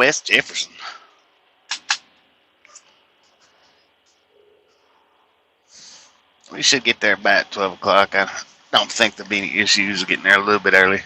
West Jefferson. We should get there about 12 o'clock. I don't think there'll be any issues getting there a little bit early.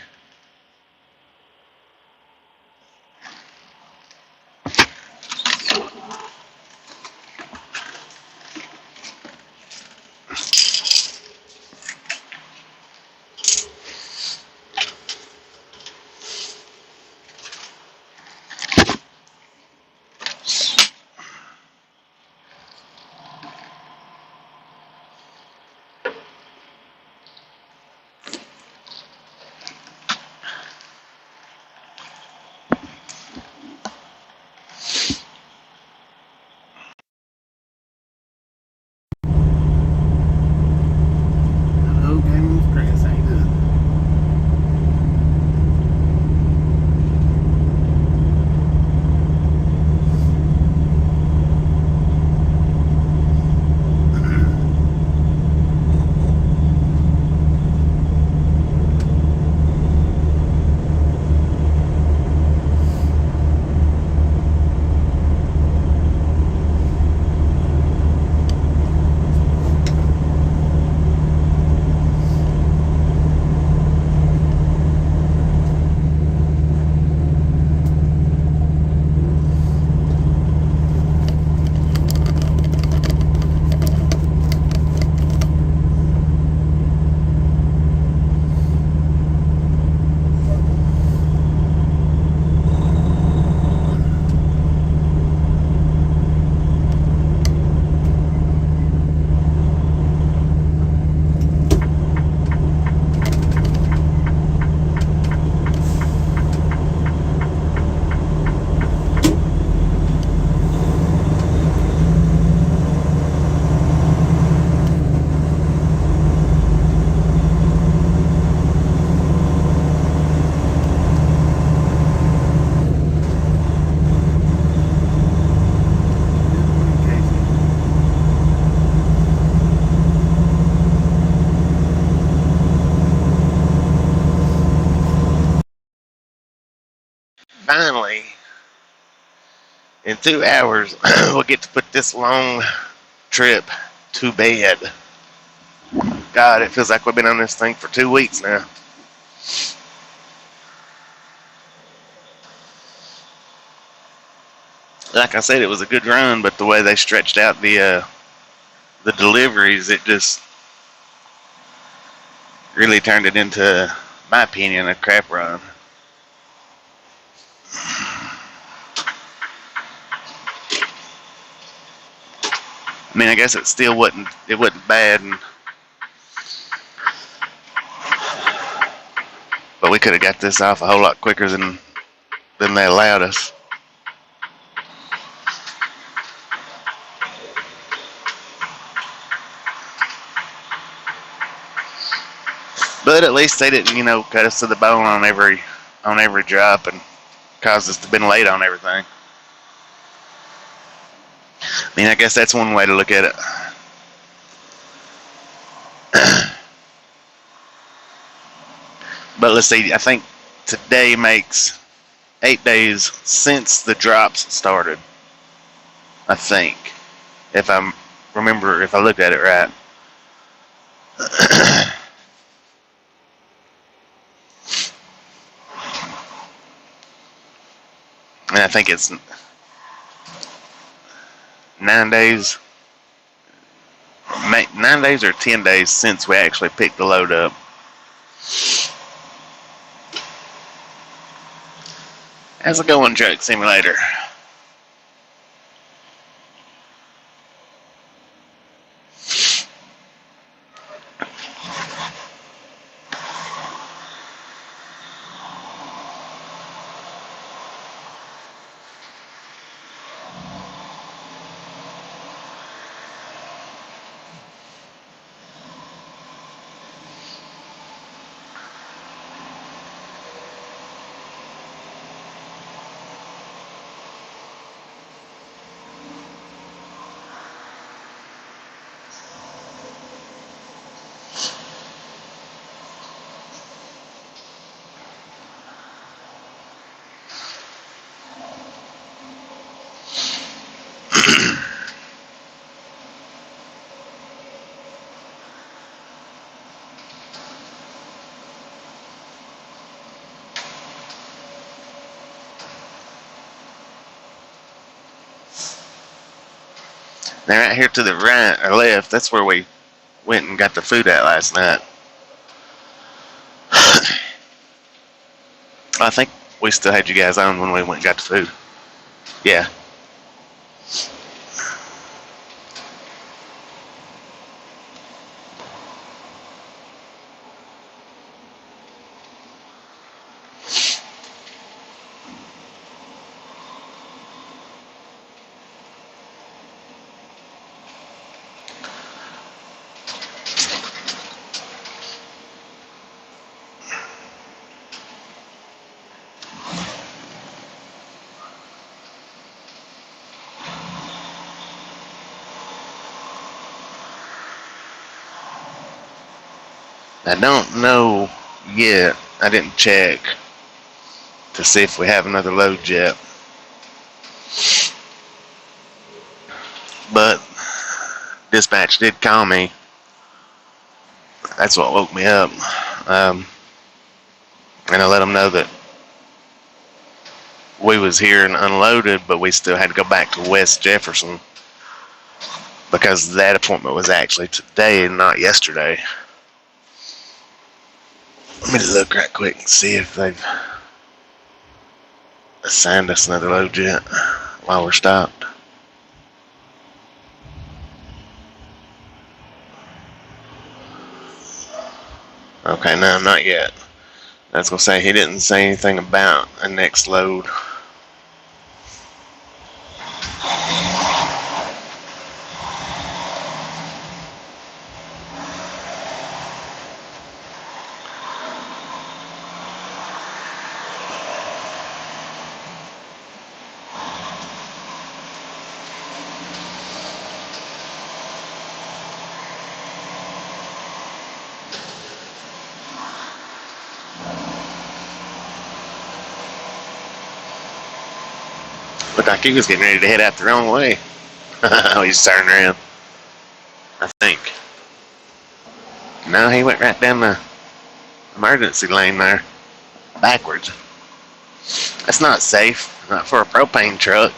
Finally, in 2 hours, we'll get to put this long trip to bed. God, it feels like we've been on this thing for 2 weeks now. Like I said, it was a good run, but the way they stretched out the deliveries, it just really turned it into, my opinion, a crap run. I mean, I guess it still wasn't bad, but we could have got this off a whole lot quicker than they allowed us. But at least they didn't, cut us to the bone on every drop and cause us to be late on everything. I mean, I guess that's one way to look at it. But let's see, I think today makes 8 days since the drops started. I think, if I looked at it right. And I think it's 9 days. 9 days or 10 days since we actually picked the load up. How's it going, Truck Simulator? Now right here to the right or left, that's where we went and got the food at last night. I think we still had you guys on when we went and got the food. Yeah. I don't know yet. I didn't check to see if we have another load yet. But dispatch did call me. That's what woke me up. And I let them know that we was here and unloaded, but we still had to go back to West Jefferson because that appointment was actually today and not yesterday. Let me look right quick and see if they've assigned us another load yet while we're stopped. Okay, no, not yet. I was going to say, he didn't say anything about a next load. Looked like he was getting ready to head out the wrong way. Oh, he's turning around, I think. No, he went right down the emergency lane there, backwards. That's not safe, not for a propane truck.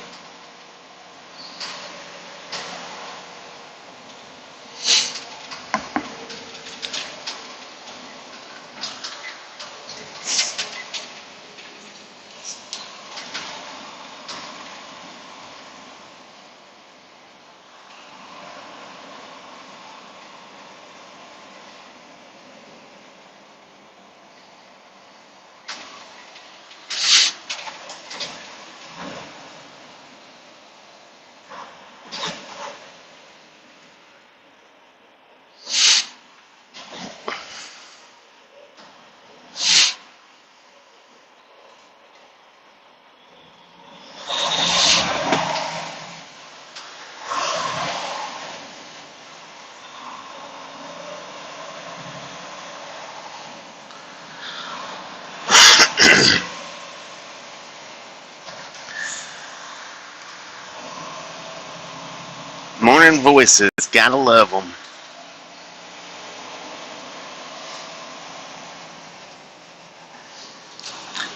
Morning voices, gotta love them.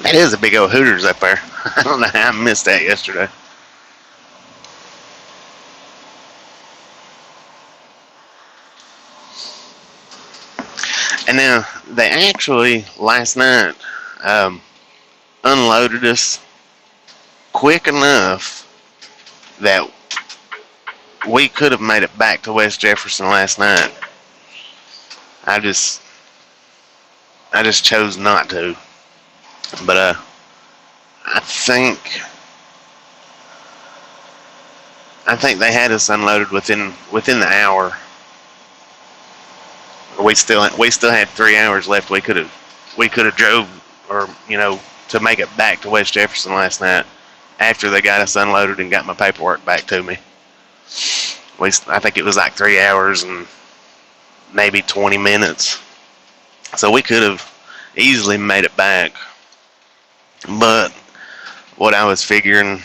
That is a big old Hooters up there. I don't know how I missed that yesterday. And now, they actually, last night, unloaded us quick enough that we could have made it back to West Jefferson last night. I just chose not to. But I think they had us unloaded within the hour. We still had 3 hours left. We could have drove, or to make it back to West Jefferson last night after they got us unloaded and got my paperwork back to me. I think it was like 3 hours and maybe 20 minutes. So we could have easily made it back. But what I was figuring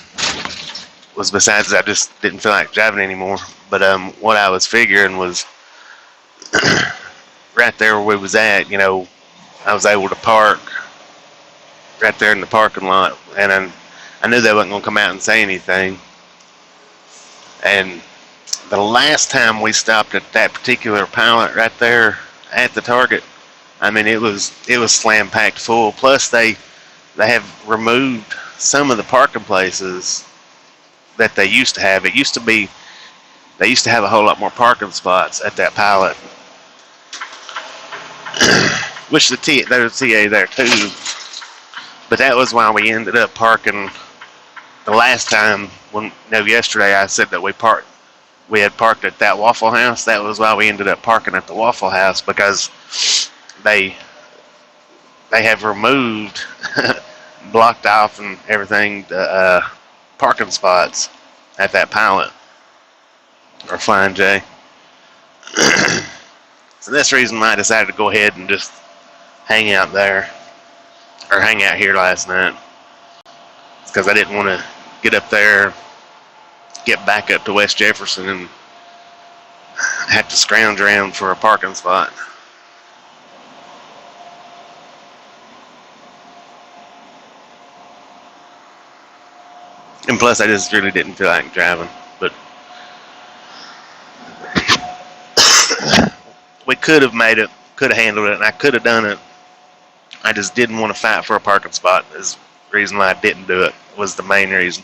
was, besides I just didn't feel like driving anymore, but what I was figuring was right there where we was at, I was able to park right there in the parking lot, and I knew they wasn't going to come out and say anything. And the last time we stopped at that particular pilot right there at the Target, I mean, it was slam packed full. Plus, they have removed some of the parking places that they used to have. It used to be they used to have a whole lot more parking spots at that pilot, which there's TA there too. But that was why we ended up parking the last time. Yesterday I said that we had parked at that Waffle House. That was why we ended up parking at the Waffle House, because they have removed, blocked off and everything, the parking spots at that pilot, or Flying J. So that's the reason why I decided to go ahead and just hang out there, or hang out here last night. It's because I didn't want to get up there, get back up to West Jefferson, and have to scrounge around for a parking spot. And plus, I just really didn't feel like driving. But we could have made it, could have handled it, and I could have done it. I just didn't want to fight for a parking spot. Is the reason why I didn't do it, was the main reason.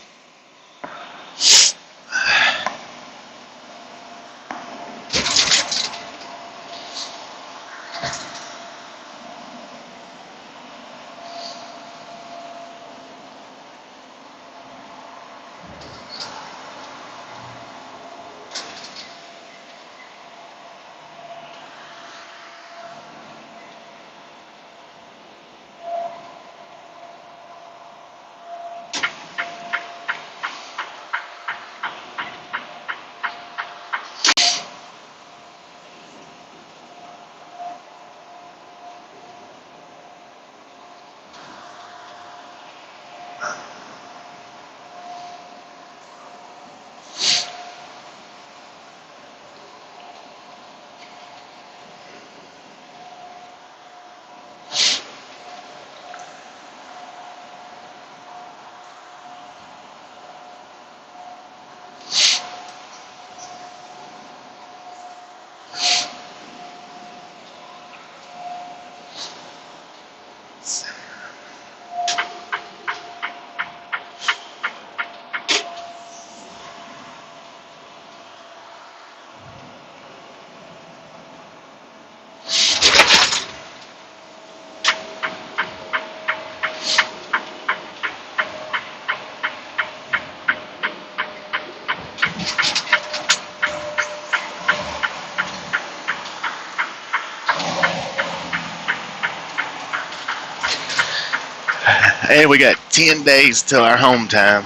And we got 10 days till our home time.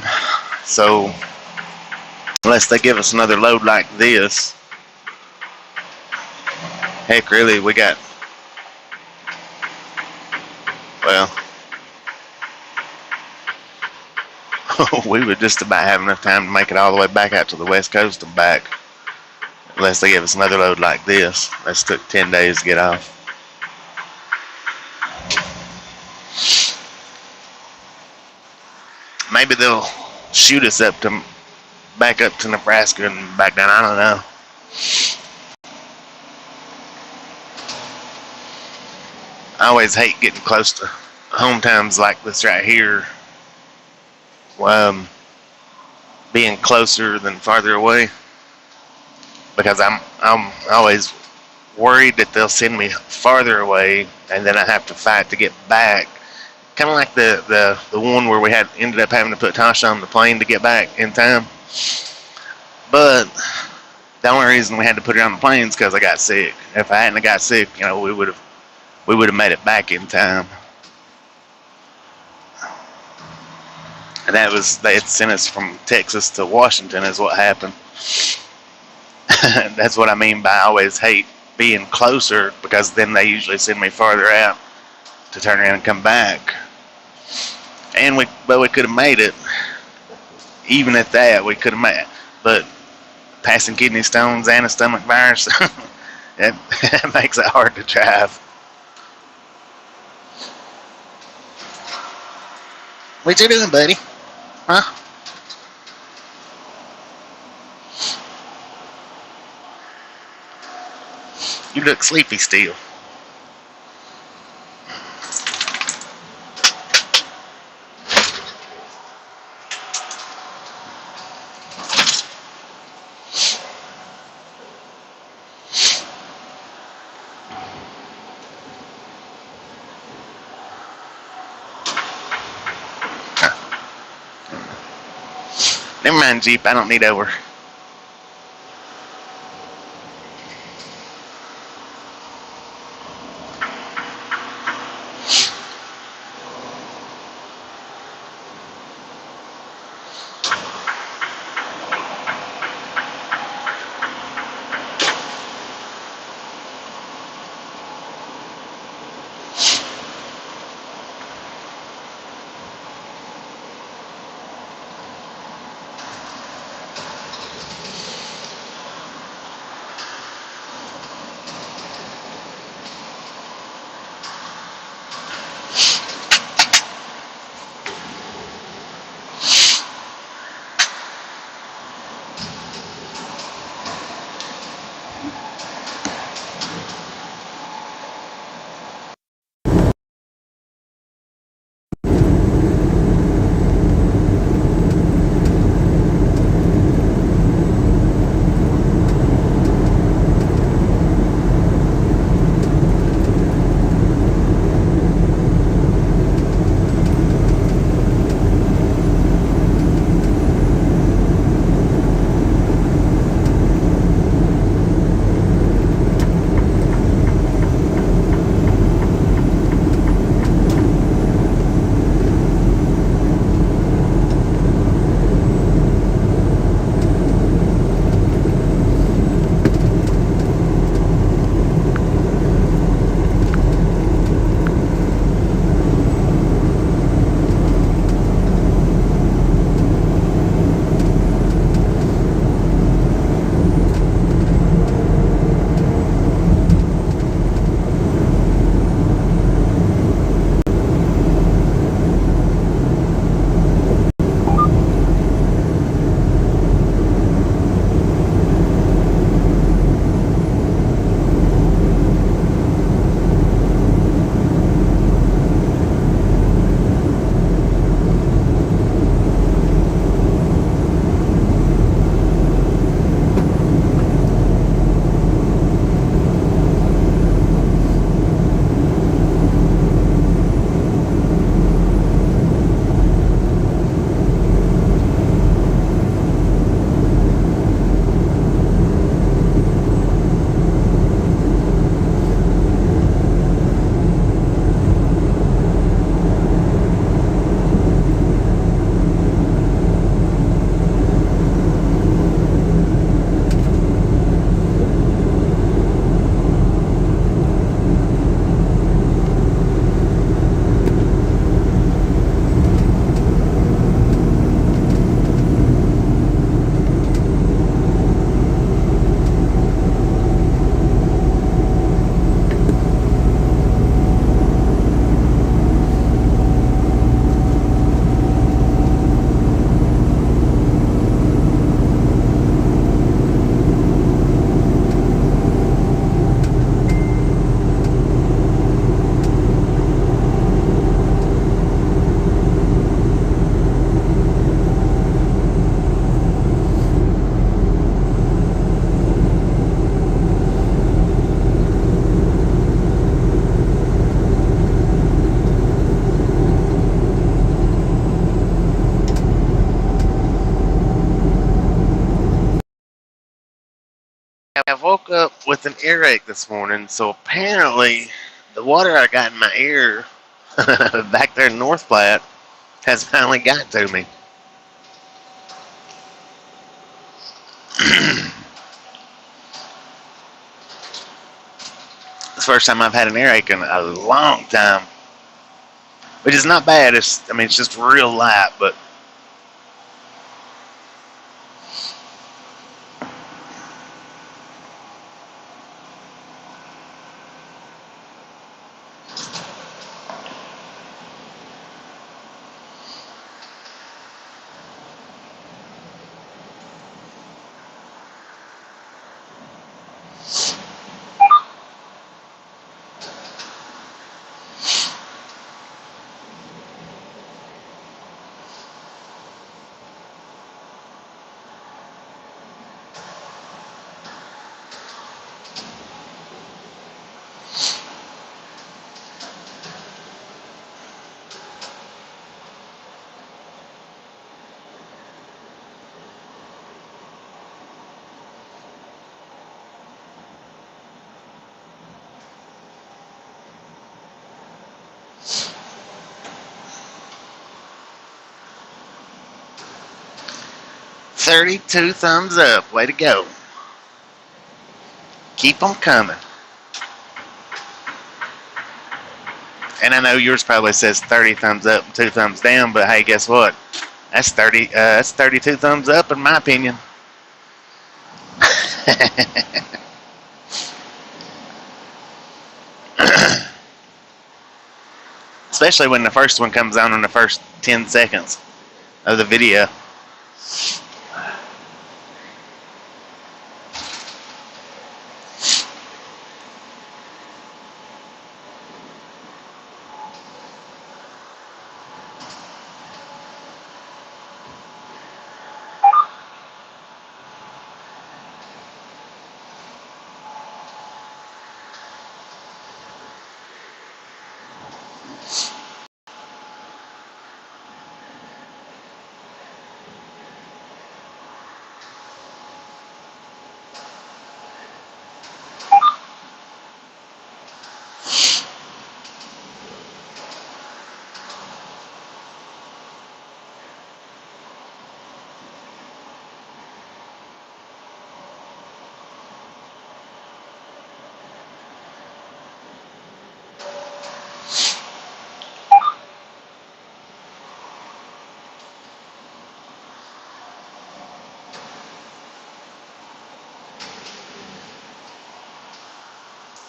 So, unless they give us another load like this, heck, really, we got, well, we would just about have enough time to make it all the way back out to the West Coast and back. Unless they give us another load like this. This took 10 days to get off. Maybe they'll shoot us back up to Nebraska and back down. I don't know. I always hate getting close to home times like this right here. Being closer than farther away, because I'm always worried that they'll send me farther away and then I have to fight to get back. Kind of like the one where we ended up having to put Tasha on the plane to get back in time. But the only reason we had to put her on the plane is because I got sick. If I hadn't got sick, we would have made it back in time. And they had sent us from Texas to Washington is what happened. That's what I mean by I always hate being closer, because then they usually send me farther out to turn around and come back. And we could have made it. Even at that, we could have made it. But passing kidney stones and a stomach virus, that makes it hard to drive. What you doing, buddy? Huh? You look sleepy still. Never mind, Jeep. I don't need over. I woke up with an earache this morning, so apparently the water I got in my ear back there in North Platte has finally got to me. It's the first time I've had an earache in a long time, which is not bad. It's just real light, but 32 thumbs up. Way to go. Keep them coming. And I know yours probably says 30 thumbs up and 2 thumbs down, but hey, guess what? That's 32 thumbs up in my opinion. Especially when the first one comes on in the first 10 seconds of the video.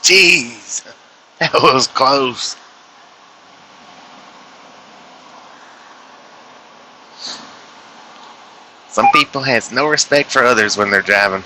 Jeez, that was close. Some people has no respect for others when they're driving.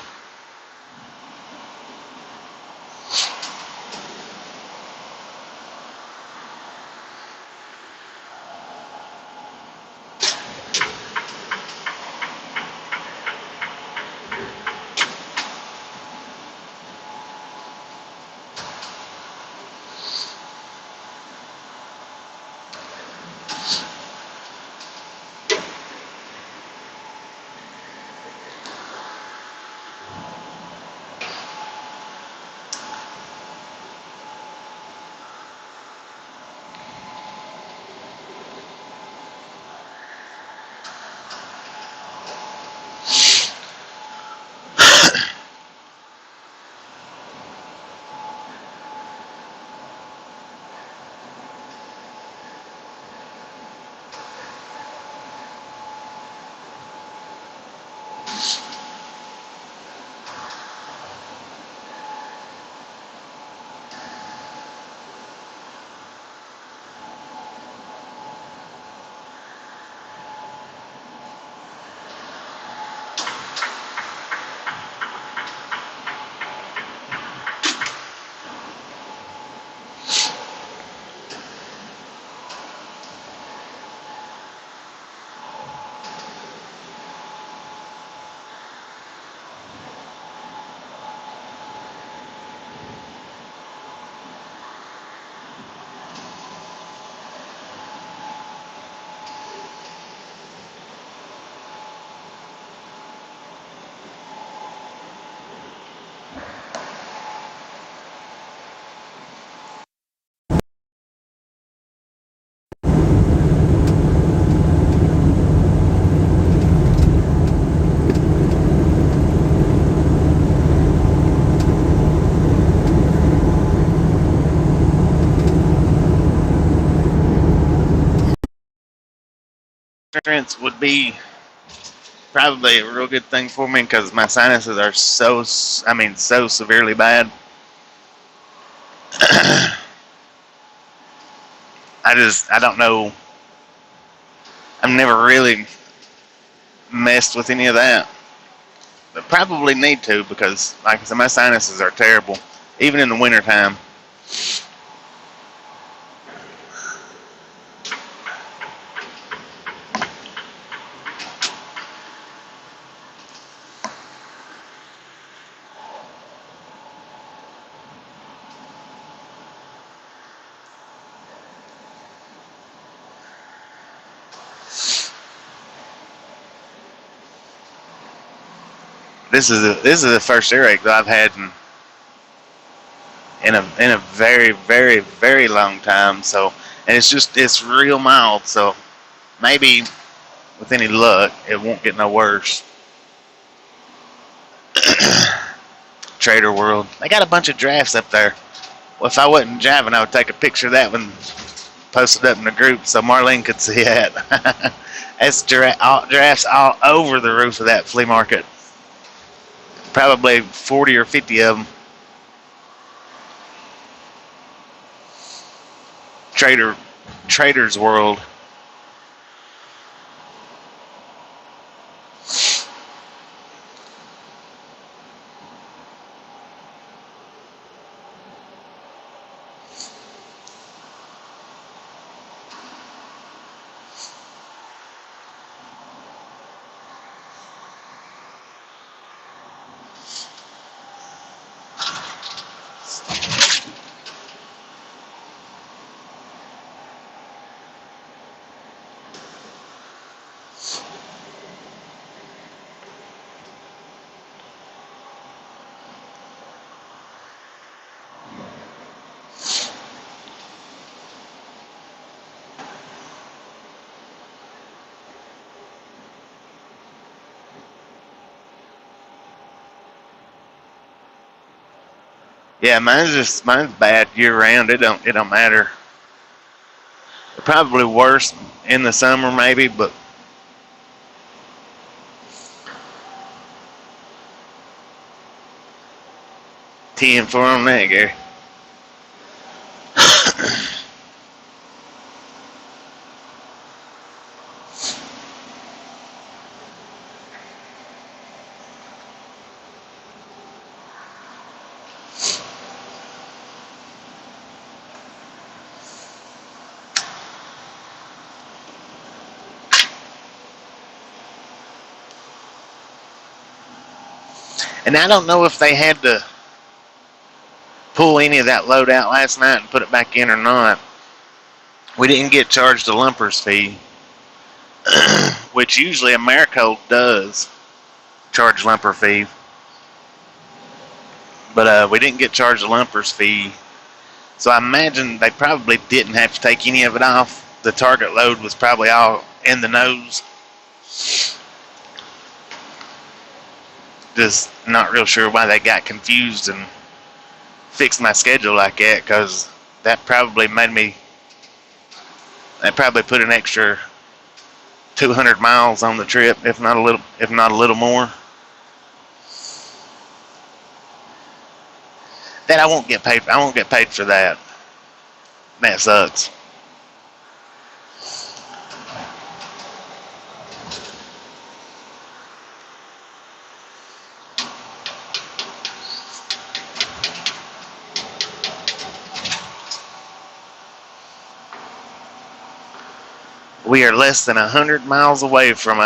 Insurance would be probably a real good thing for me because my sinuses are so severely bad. I don't know. I've never really messed with any of that, but probably need to because, like I said, my sinuses are terrible, even in the wintertime. This is the first earache that I've had in a very, very, very long time. So, and it's real mild. So maybe with any luck, it won't get no worse. Trader World. They got a bunch of drafts up there. Well, if I wasn't driving, I would take a picture of that one, post it up in the group so Marlene could see it. That's drafts all over the roof of that flea market. Probably 40 or 50 of them. Trader's World. Yeah, mine's bad year round. It don't matter. Probably worse in the summer maybe, but 10-4 on that, Gary. And I don't know if they had to pull any of that load out last night and put it back in or not. We didn't get charged a lumper's fee, which usually Americold does charge lumper fee. But we didn't get charged a lumper's fee. So I imagine they probably didn't have to take any of it off. The target load was probably all in the nose. Just not real sure why they got confused and fixed my schedule like that, because that probably put an extra 200 miles on the trip, if not a little more. That I won't get paid for that. That sucks. We are less than 100 miles away from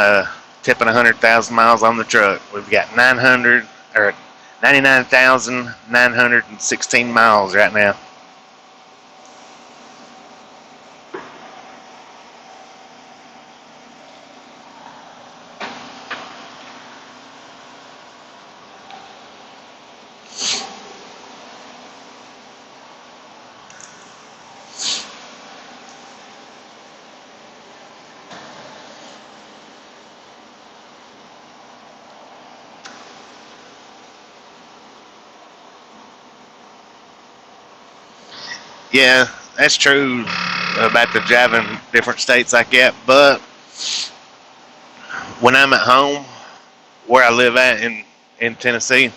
tipping 100,000 miles on the truck. We've got 99,916 miles right now. Yeah, that's true about the driving different states like that. But when I'm at home, where I live at in Tennessee,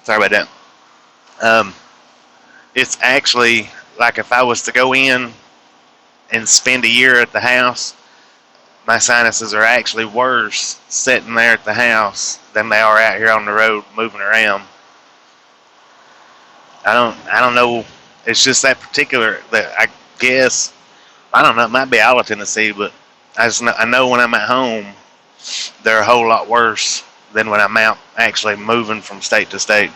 sorry about that. It's actually like if I was to go in and spend a year at the house, my sinuses are actually worse sitting there at the house than they are out here on the road moving around. I don't know. It's just that particular. That I guess I don't know. It might be all of Tennessee, but I know when I'm at home, they're a whole lot worse than when I'm out actually moving from state to state.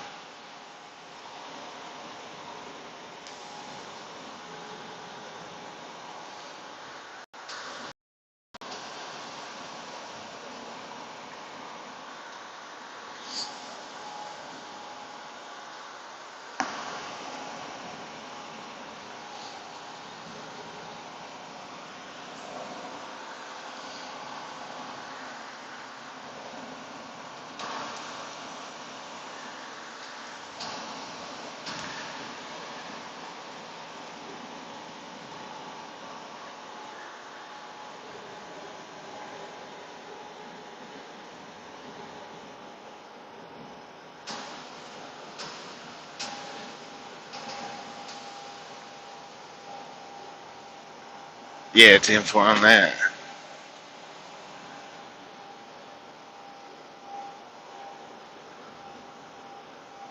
Yeah, 10-4 on that.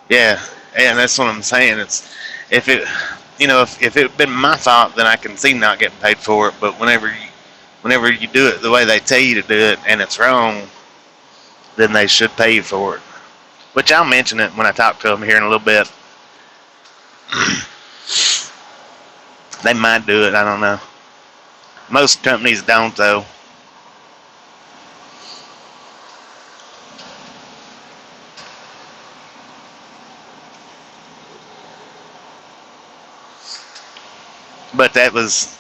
Yeah, and that's what I'm saying. It's if it, if it had been my fault, then I can see not getting paid for it. But whenever you do it the way they tell you to do it and it's wrong, then they should pay you for it. Which I'll mention it when I talk to them here in a little bit. They might do it. I don't know. Most companies don't, though. But that was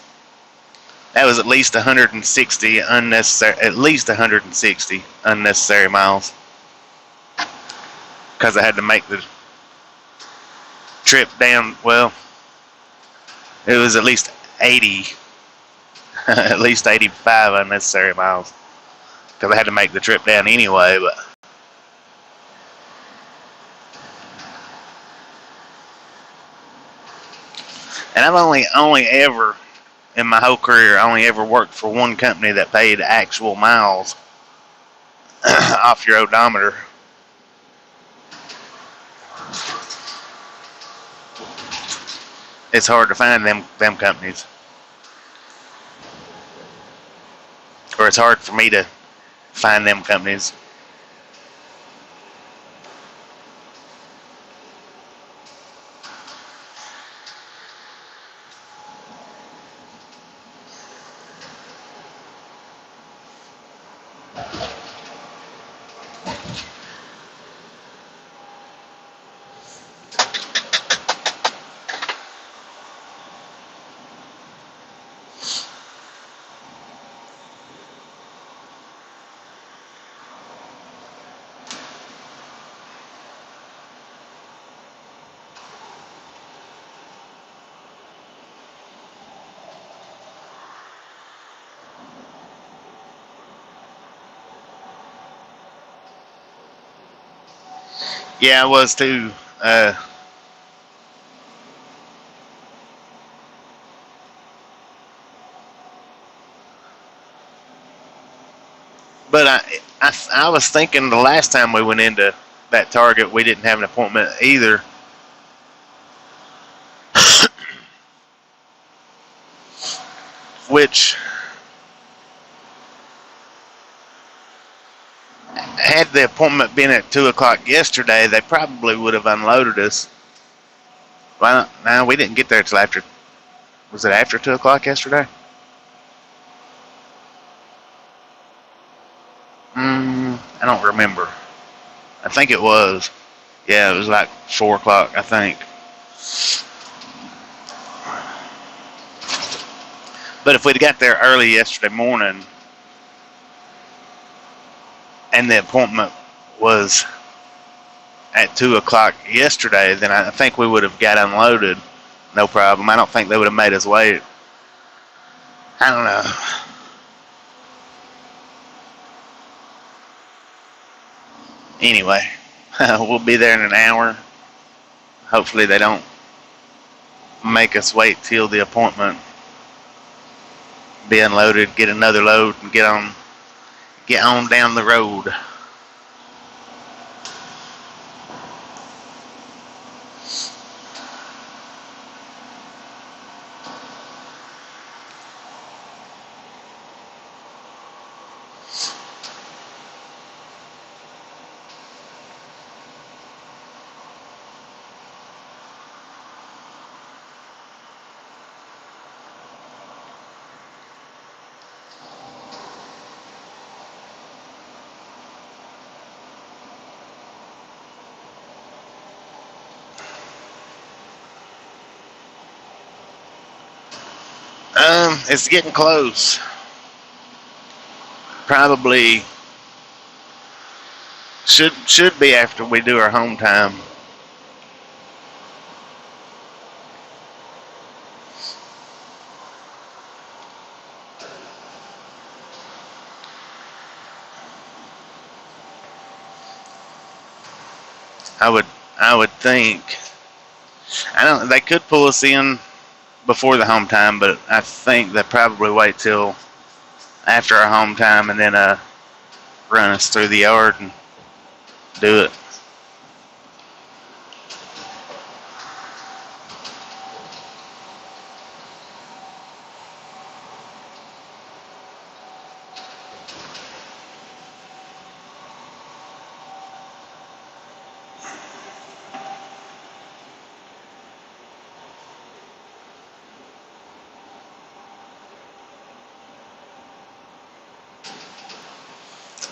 at least 160 unnecessary miles, because I had to make the trip down. Well, it was at least 80, at least 85 unnecessary miles, because I had to make the trip down anyway. But and I've only ever in my whole career, I only ever worked for one company that paid actual miles off your odometer. It's hard to find them companies, or it's hard for me to find them companies. Yeah, I was too. But I was thinking the last time we went into that Target, we didn't have an appointment either. Which, had the appointment been at 2 o'clock yesterday, they probably would have unloaded us. Well, no, we didn't get there till after. Was it after 2 o'clock yesterday? I don't remember. I think it was. Yeah, it was like 4 o'clock, I think. But if we'd got there early yesterday morning and the appointment was at 2 o'clock yesterday, then I think we would have got unloaded. No problem. I don't think they would have made us wait. I don't know. Anyway, we'll be there in an hour. Hopefully they don't make us wait till the appointment. Be unloaded, get another load, and get on down the road. It's getting close. Probably should be after we do our home time. I would think. I don't. They could pull us in before the home time, but I think they'll probably wait till after our home time and then run us through the yard and do it.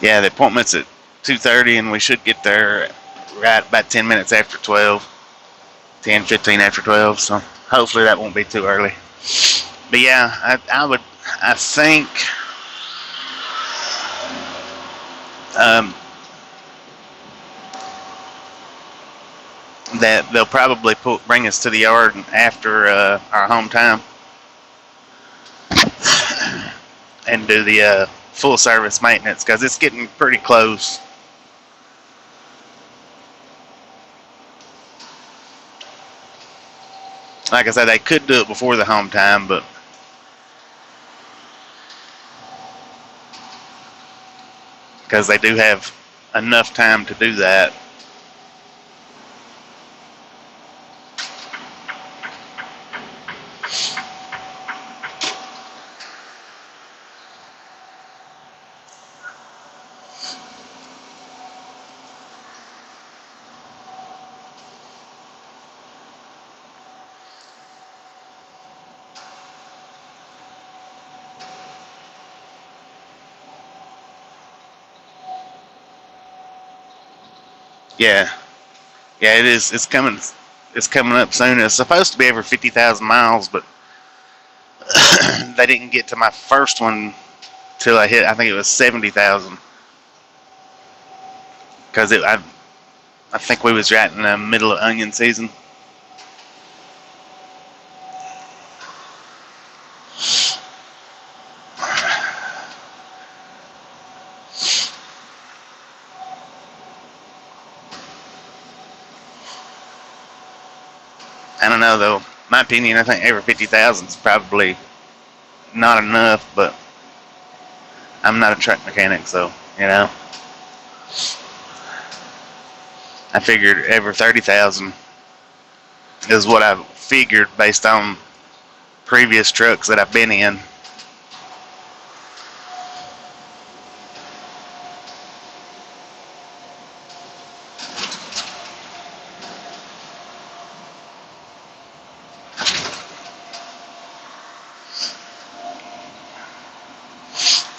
Yeah, the appointment's at 2:30, and we should get there right about 10 minutes after 12, 10, 15 after 12. So hopefully that won't be too early. But yeah, I think that they'll probably bring us to the yard after our home time and do the full service maintenance, because it's getting pretty close. Like I said, they could do it before the home time, but because they do have enough time to do that. Yeah, it is. It's coming. It's coming up soon. It's supposed to be every 50,000 miles, but they didn't get to my first one till I hit. I think it was 70,000, because I think we was right in the middle of onion season. I don't know though. My opinion, I think every 50,000 is probably not enough, but I'm not a truck mechanic, so you know. I figured every 30,000 is what I figured based on previous trucks that I've been in.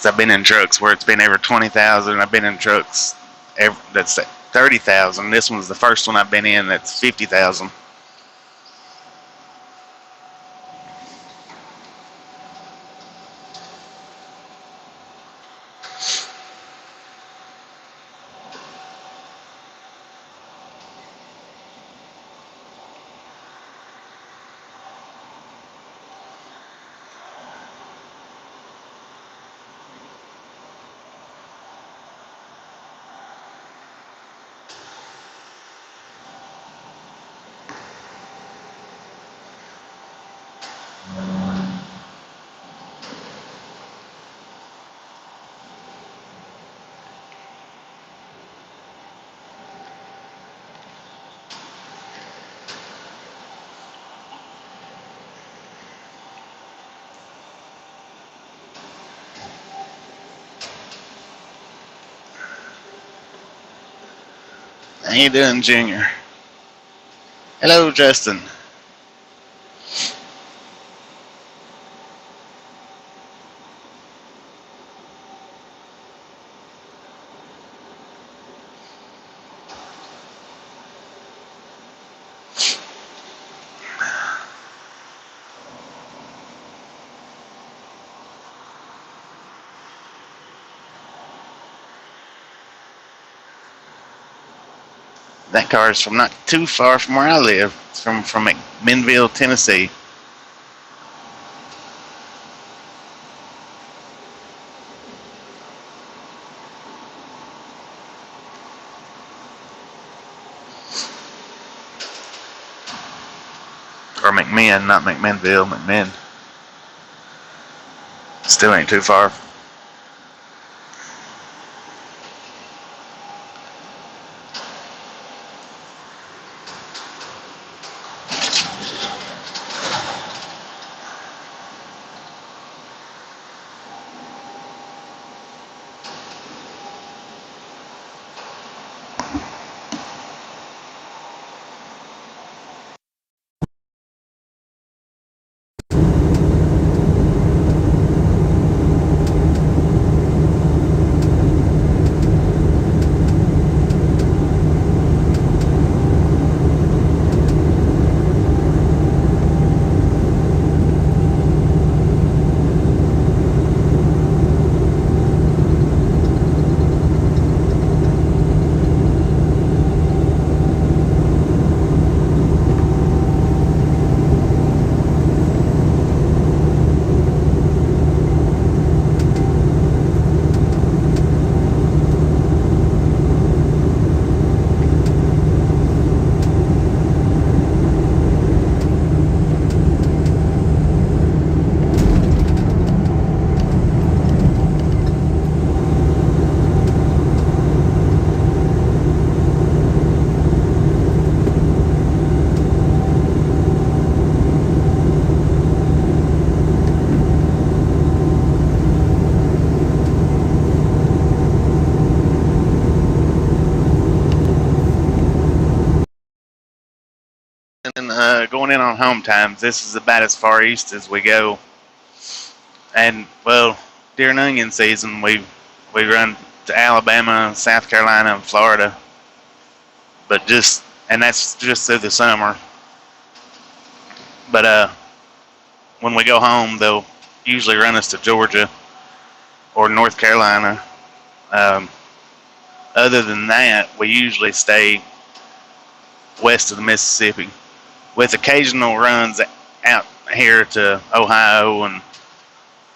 I've been in trucks where it's been every 20,000. I've been in trucks that's 30,000. This one's the first one I've been in that's 50,000. How you doing, Junior? Hello, Justin. That car is from not too far from where I live. It's from McMinnville, Tennessee. Or McMinn, not McMinnville, McMinn. Still ain't too far. And going in on home times, this is about as far east as we go. And well, during onion season, we run to Alabama, South Carolina, and Florida. But and that's just through the summer. But when we go home, they'll usually run us to Georgia or North Carolina. Other than that, we usually stay west of the Mississippi, with occasional runs out here to Ohio and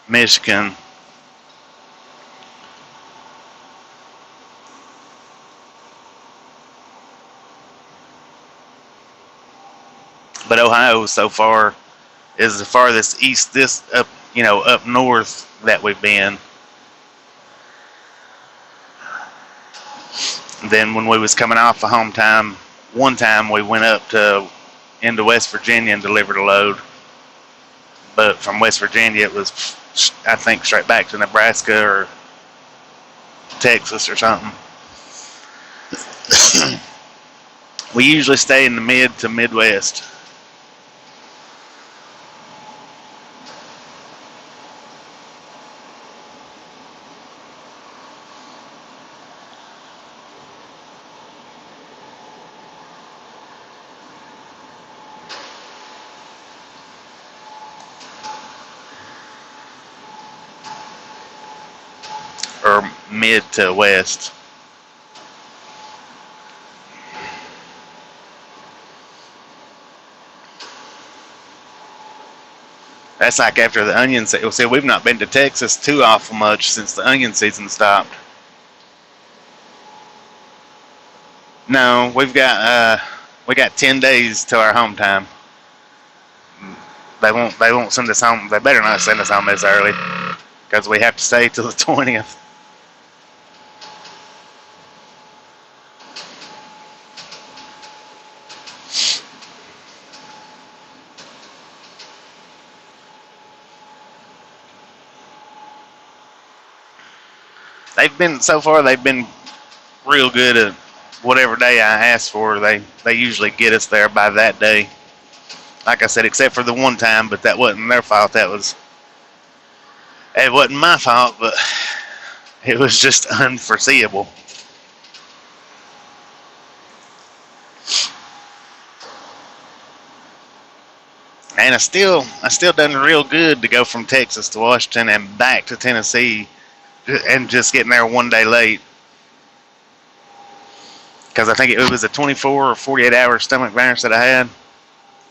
Michigan. But Ohio so far is the farthest east up north that we've been. Then when we was coming off of home time, one time we went up into West Virginia and delivered a load. But from West Virginia, it was, I think, straight back to Nebraska or Texas or something. We usually stay in the mid to Midwest. Or mid to west. That's like after the onion season. See, we've not been to Texas too awful much since the onion season stopped. No, we got 10 days till our home time. They won't send us home. They better not send us home this early, because we have to stay till the 20th. They've been real good at whatever day I ask for. They usually get us there by that day. Like I said, except for the one time, but that wasn't their fault. It wasn't my fault, but it was just unforeseeable. And I still done real good to go from Texas to Washington and back to Tennessee, and just getting there one day late, because I think it was a 24 or 48 hour stomach virus that I had,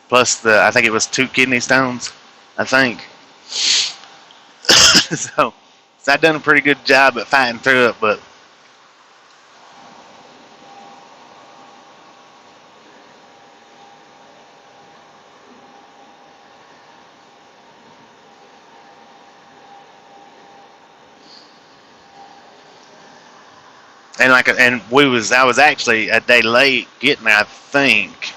plus I think it was 2 kidney stones, I think. so I've done a pretty good job at fighting through it, but And I was actually a day late getting there. I think,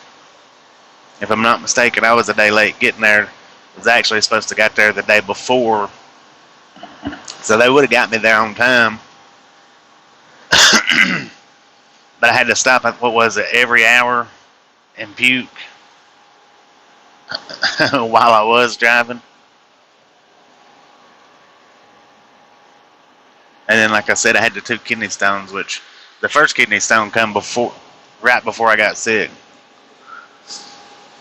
if I'm not mistaken, I was a day late getting there. I was actually supposed to get there the day before, so they would have got me there on time. But I had to stop at, what was it, every hour and puke while I was driving. And then, like I said, I had the 2 kidney stones, which the first kidney stone come right before I got sick.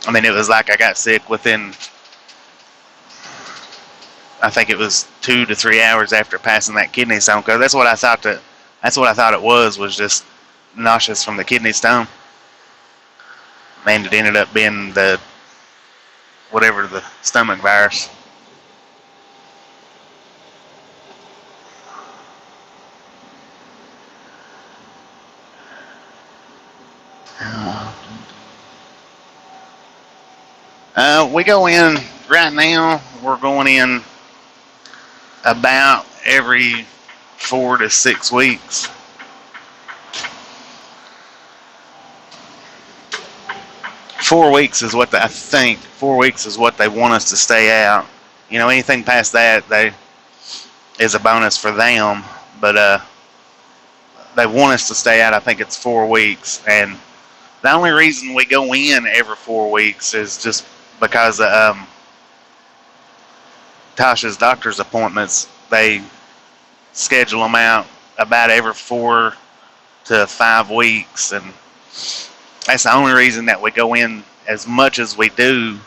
I mean, it was like I got sick within, I think it was 2 to 3 hours after passing that kidney stone. Because that's what I thought it was just nauseous from the kidney stone. And it ended up being the stomach virus. We go in right now. We're going in about every 4 to 6 weeks. 4 weeks is what I think. 4 weeks is what they want us to stay out. You know, anything past that, is a bonus for them. But they want us to stay out. I think it's 4 weeks, and the only reason we go in every 4 weeks is just because of Tasha's doctor's appointments. They schedule them out about every 4 to 5 weeks, and that's the only reason that we go in as much as we do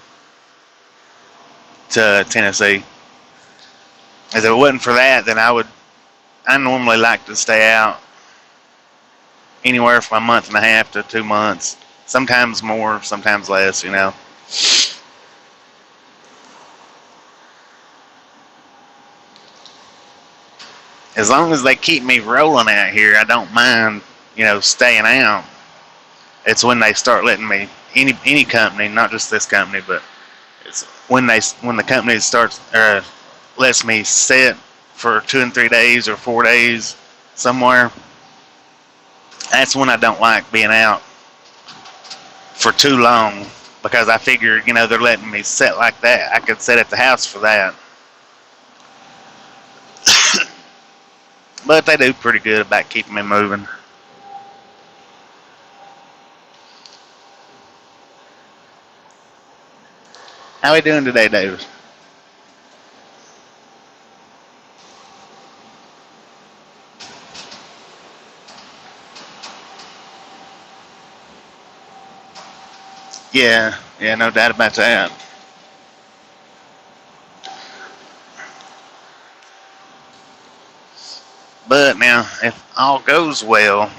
to Tennessee. If it wasn't for that, then I normally like to stay out anywhere from a month and a half to 2 months. Sometimes more, sometimes less, you know. As long as they keep me rolling out here, I don't mind, you know, staying out. It's when they start letting me, any company, not just this company, but it's when the company starts lets me sit for 2 and 3 days or 4 days somewhere. That's when I don't like being out for too long, because I figure, you know, they're letting me sit like that. I could sit at the house for that. But they do pretty good about keeping me moving. How we doing today, David? Yeah, no doubt about that. But now, if all goes well,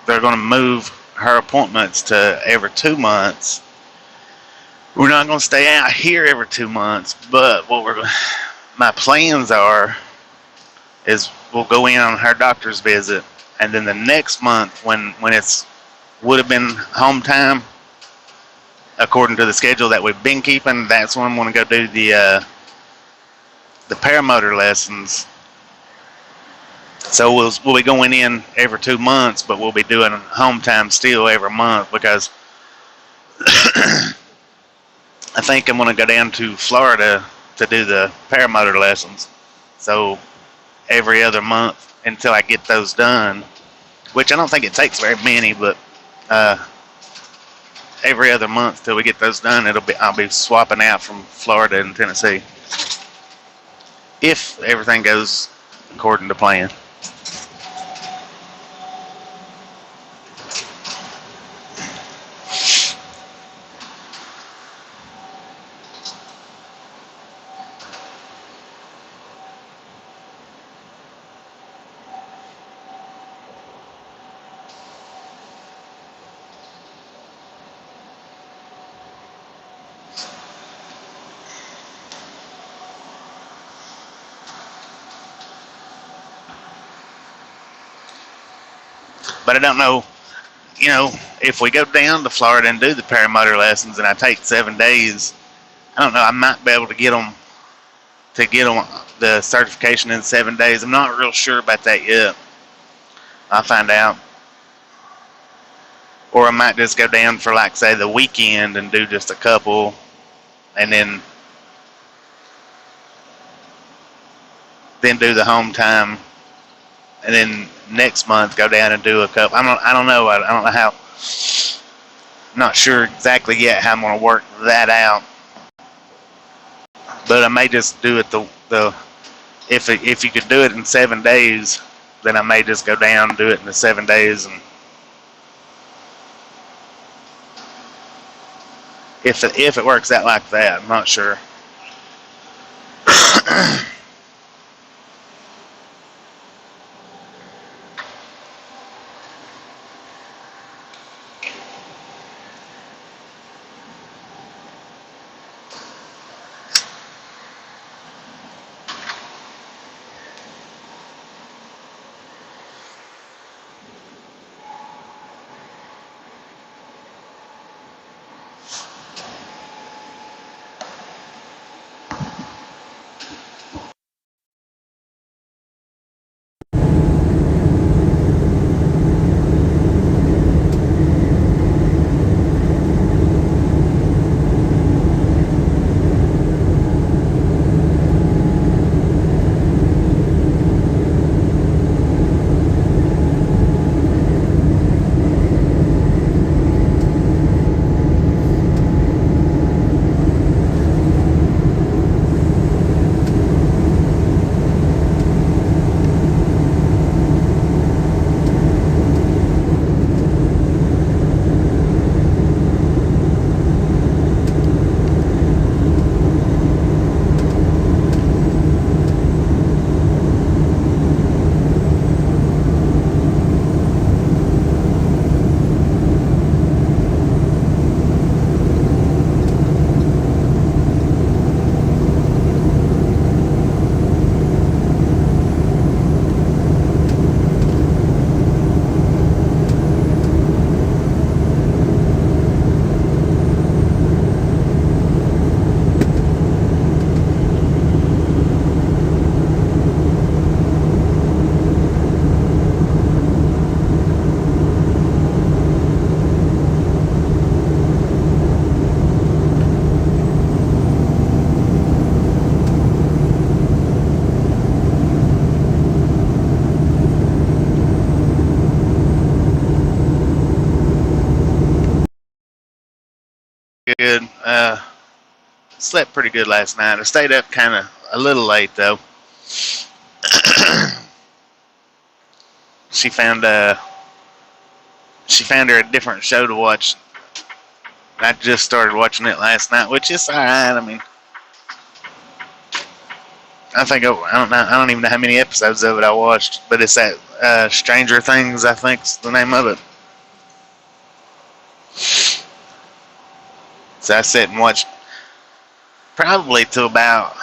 they're going to move her appointments to every 2 months. We're not going to stay out here every 2 months, but my plans is we'll go in on her doctor's visit, and then the next month, when it's would have been home time, according to the schedule that we've been keeping, that's when I'm going to go do the paramotor lessons. So we'll be going in every 2 months, but we'll be doing home time still every month, because I think I'm going to go down to Florida to do the paramotor lessons. So every other month until I get those done, which I don't think it takes very many, but every other month till we get those done, I'll be swapping out from Florida and Tennessee, if everything goes according to plan. But I don't know, you know, if we go down to Florida and do the paramotor lessons and I take 7 days, I don't know, I might be able to get them to get on the certification in 7 days. I'm not real sure about that yet. I'll find out. Or I might just go down for, like, say, the weekend and do just a couple, and then do the home time, and then next month go down and do a couple. I don't know. I don't know how. I'm not sure exactly yet how I'm going to work that out. But I may just do it if you could do it in 7 days, then I may just go down and do it in the 7 days, and if it works out like that, I'm not sure. Good. Slept pretty good last night. I stayed up kind of a little late though. She found her a different show to watch. I just started watching it last night, which is alright. I mean, I don't even know how many episodes of it I watched, but it's that Stranger Things, I think's the name of it. So I sat and watched probably till about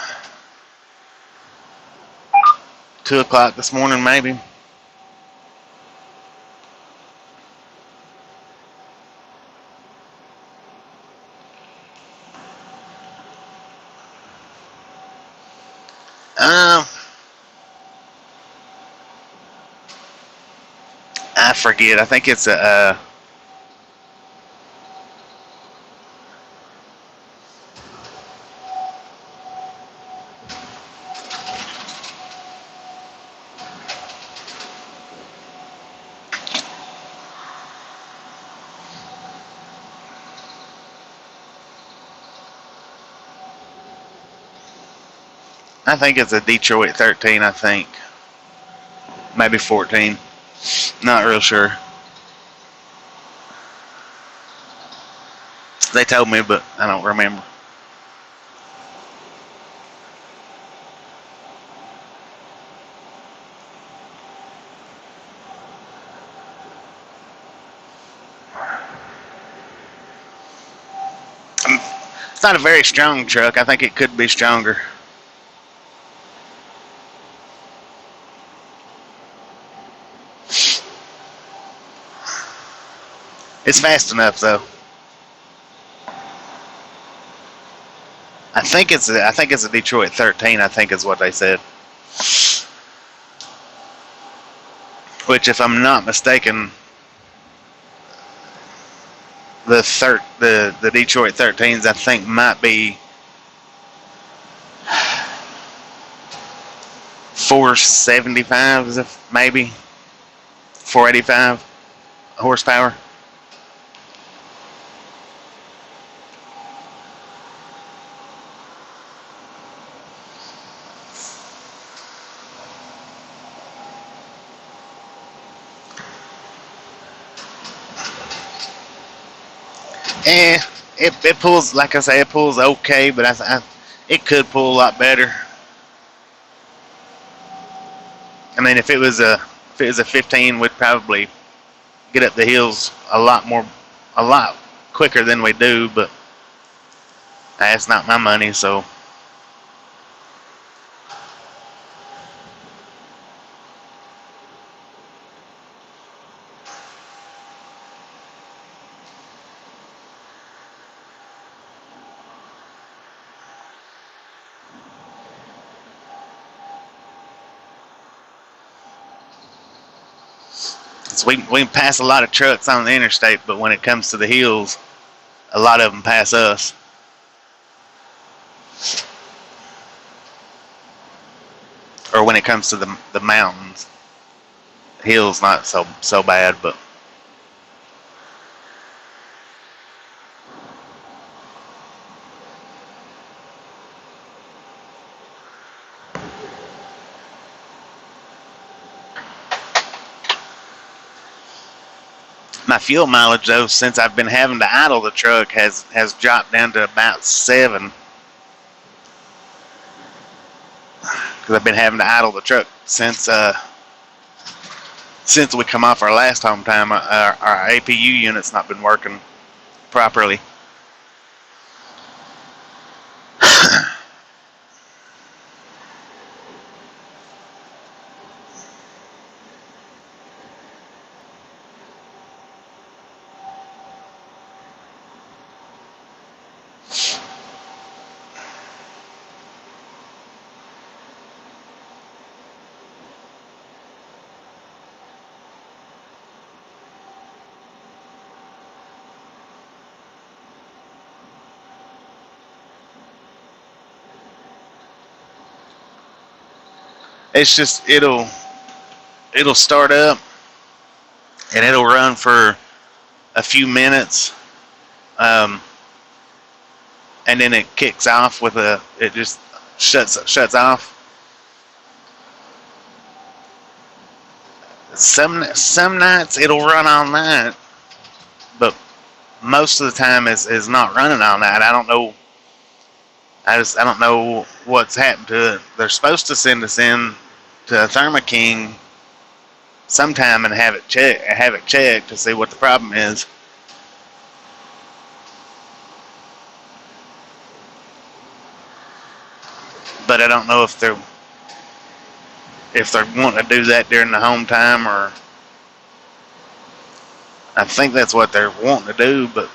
2 o'clock this morning, maybe. I forget. I think it's a. I think it's a Detroit 13, I think. Maybe 14. Not real sure. They told me, but I don't remember. It's not a very strong truck. I think it could be stronger. It's fast enough, though. I think it's a Detroit 13. I think is what they said. Which, if I'm not mistaken, the Detroit 13s I think might be 475s, maybe 485 horsepower. It pulls, like I say, it pulls okay, but it could pull a lot better. I mean, if it was a 15, we'd probably get up the hills a lot quicker than we do, but that's not my money, so. We can pass a lot of trucks on the interstate, but when it comes to the hills, a lot of them pass us. Or when it comes to the mountains, hills not so bad, but. My fuel mileage, though, since I've been having to idle the truck, has dropped down to about 7. Because I've been having to idle the truck since we come off our last home time. Our APU unit's not been working properly. It's just it'll start up and it'll run for a few minutes, and then it kicks off with it just shuts off. Some nights it'll run all night, but most of the time is not running all night. I don't know. I don't know what's happened to it. They're supposed to send us in to Thermo King sometime and have it checked to see what the problem is. But I don't know if they're wanting to do that during the home time, or I think that's what they're wanting to do, but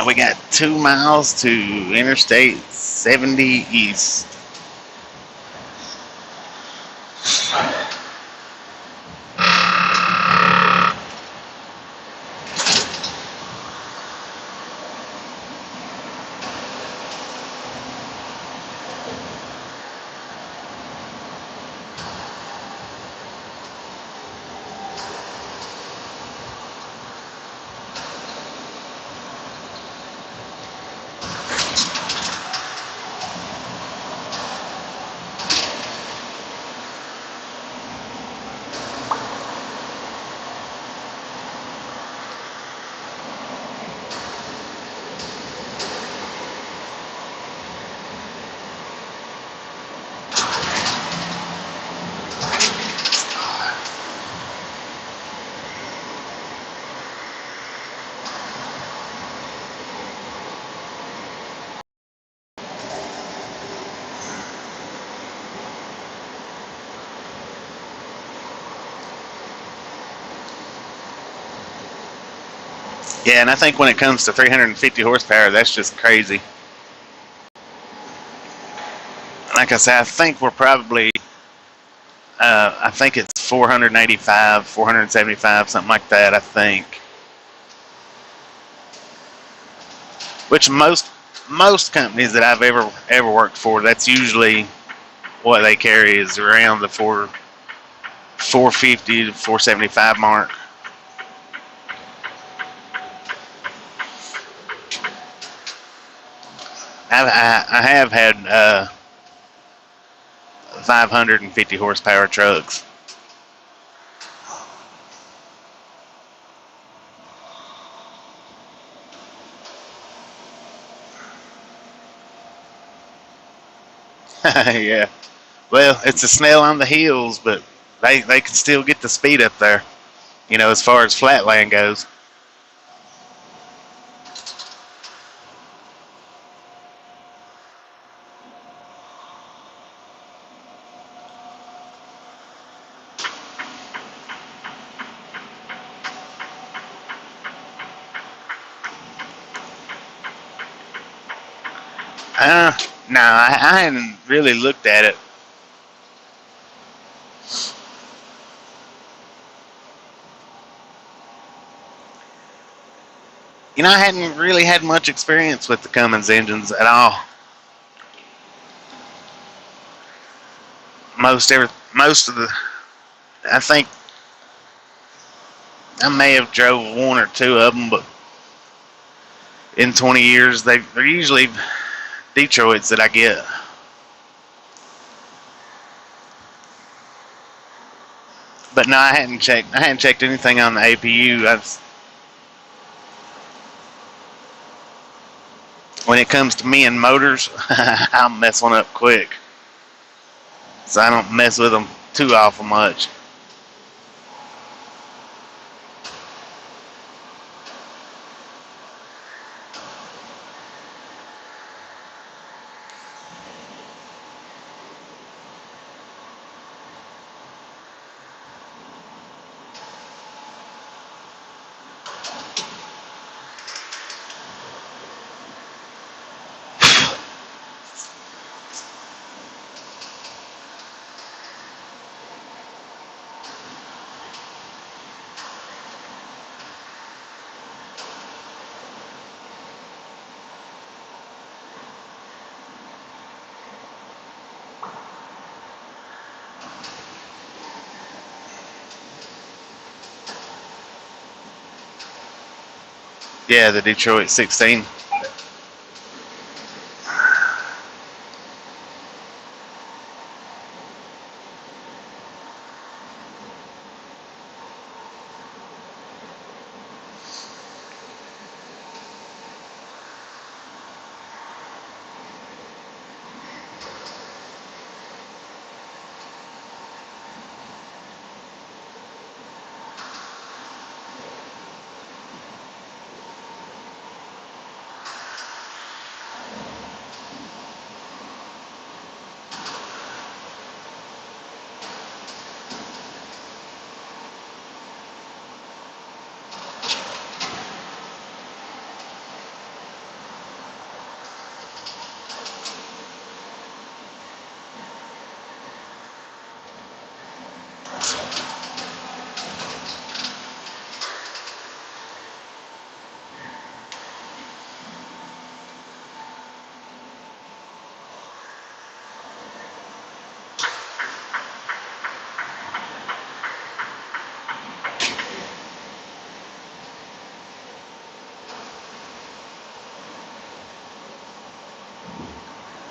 We got 2 miles to Interstate 70 East. Yeah, and I think when it comes to 350 horsepower, that's just crazy. Like I said, I think we're probably, I think it's 485, 475, something like that, I think. Which most companies that I've ever worked for, that's usually what they carry, is around the 450 to 475 mark. I have had 550 horsepower trucks. Yeah. Well, it's a snail on the hills, but they can still get the speed up there, as far as flatland goes. No, I hadn't really looked at it. I hadn't really had much experience with the Cummins engines at all. Most of the, I think I may have drove 1 or 2 of them, but in 20 years, they're usually Detroits that I get. But no, I hadn't checked anything on the APU. When it comes to me and motors, I'll mess one up quick. So I don't mess with them too awful much. Yeah, the Detroit 16.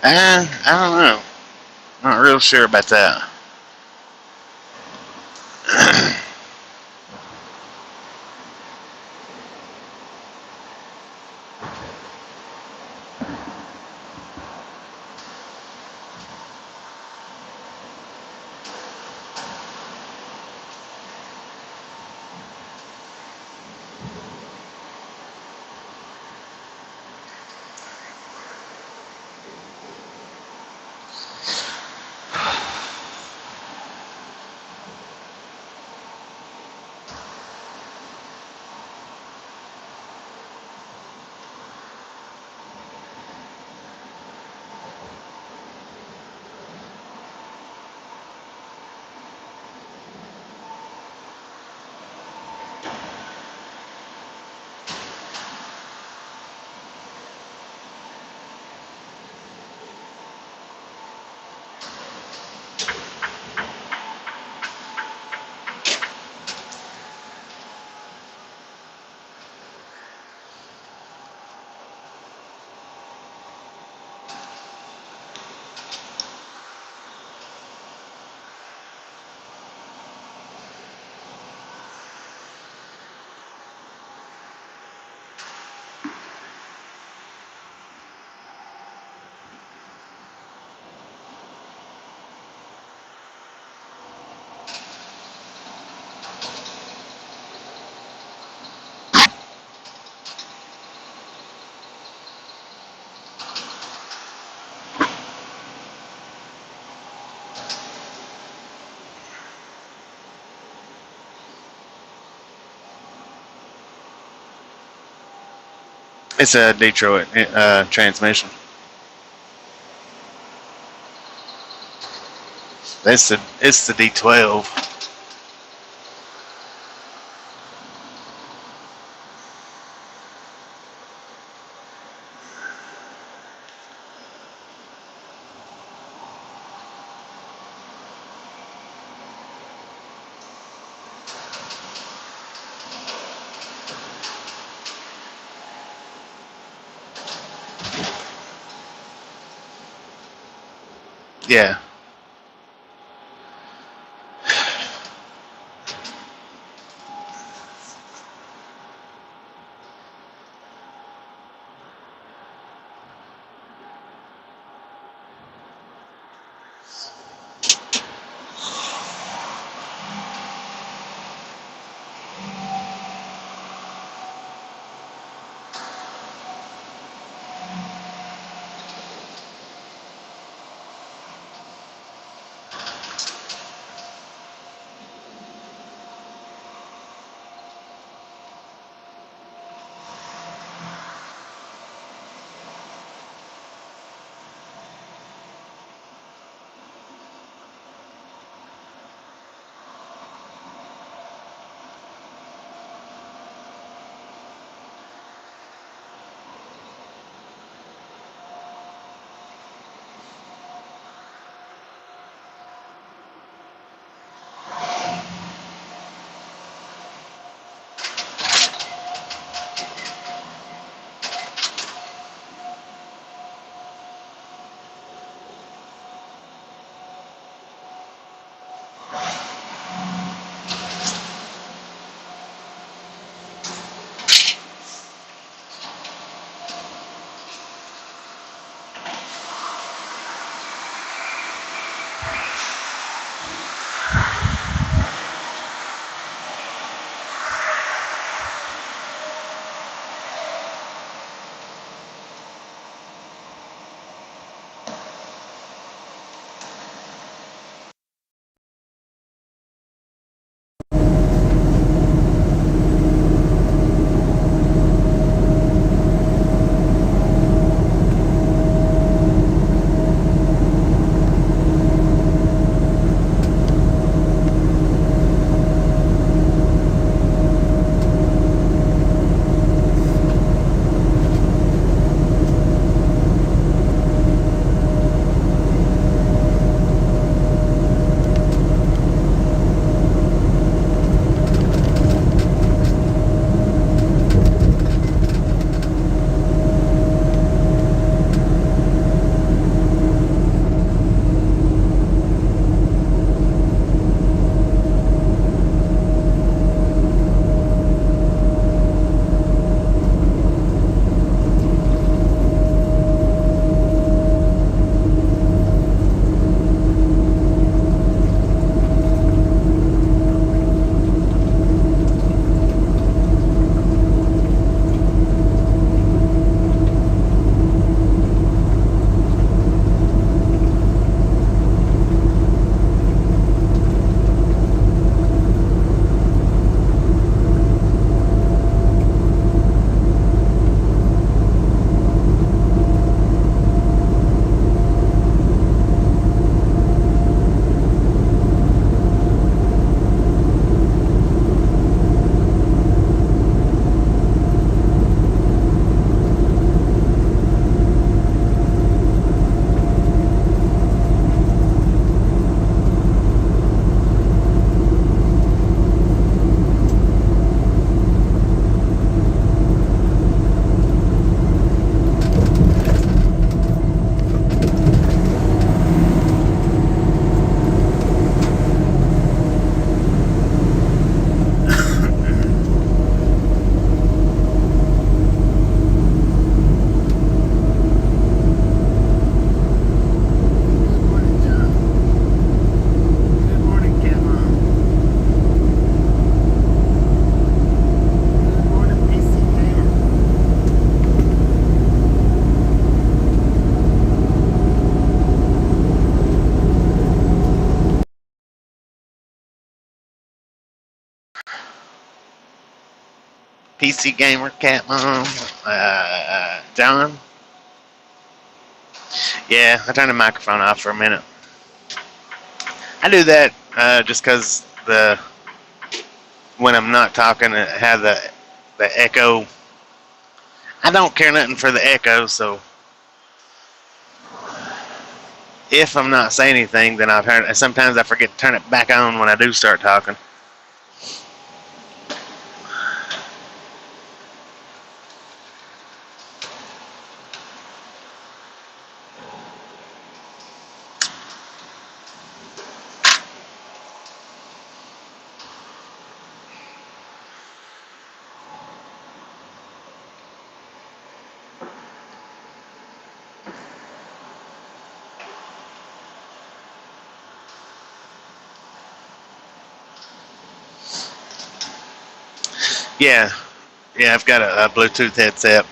I don't know. Not real sure about that. It's a Detroit transmission. It's the D12. Yeah. PC Gamer, Cat Mom, John. Yeah, I turned the microphone off for a minute. I do that just because when I'm not talking, it have the echo. I don't care nothing for the echo, so if I'm not saying anything, then sometimes I forget to turn it back on when I do start talking. Yeah, I've got a Bluetooth headset.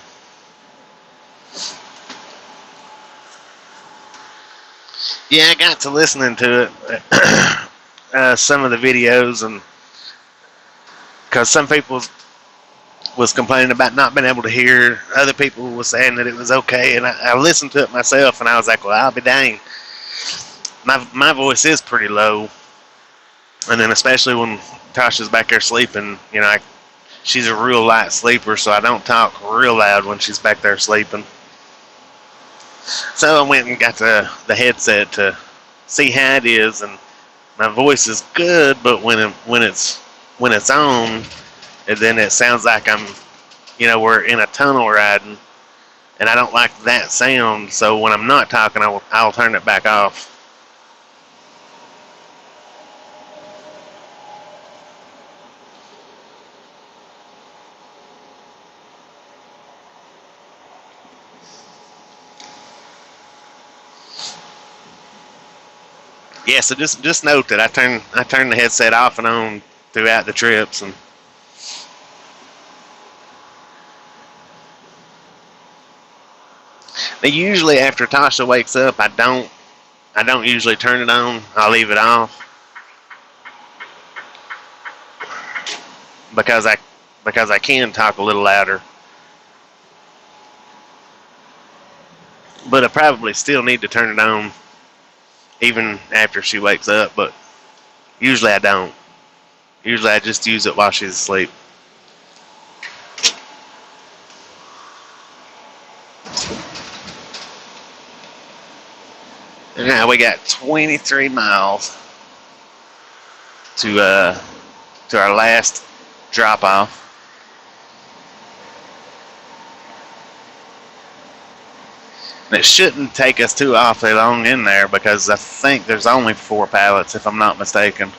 Yeah, I got to listening to it, some of the videos, and because some people was complaining about not being able to hear, other people was saying that it was okay, and I listened to it myself, and I was like, well, I'll be dang. My voice is pretty low, and then especially when Tasha's back there sleeping, she's a real light sleeper, so I don't talk real loud when she's back there sleeping. So I went and got the headset to see how it is, and my voice is good, but when it's on, and then it sounds like we're in a tunnel riding, and I don't like that sound. So when I'm not talking, I'll turn it back off. Yeah, so just note that I turn the headset off and on throughout the trips, and usually after Tasha wakes up, I don't usually turn it on. I'll leave it off because I can talk a little louder, but I probably still need to turn it on even after she wakes up, but usually I don't. Usually I just use it while she's asleep. And now we got 23 miles to our last drop off. It shouldn't take us too awfully long in there because I think there's only 4 pallets, if I'm not mistaken.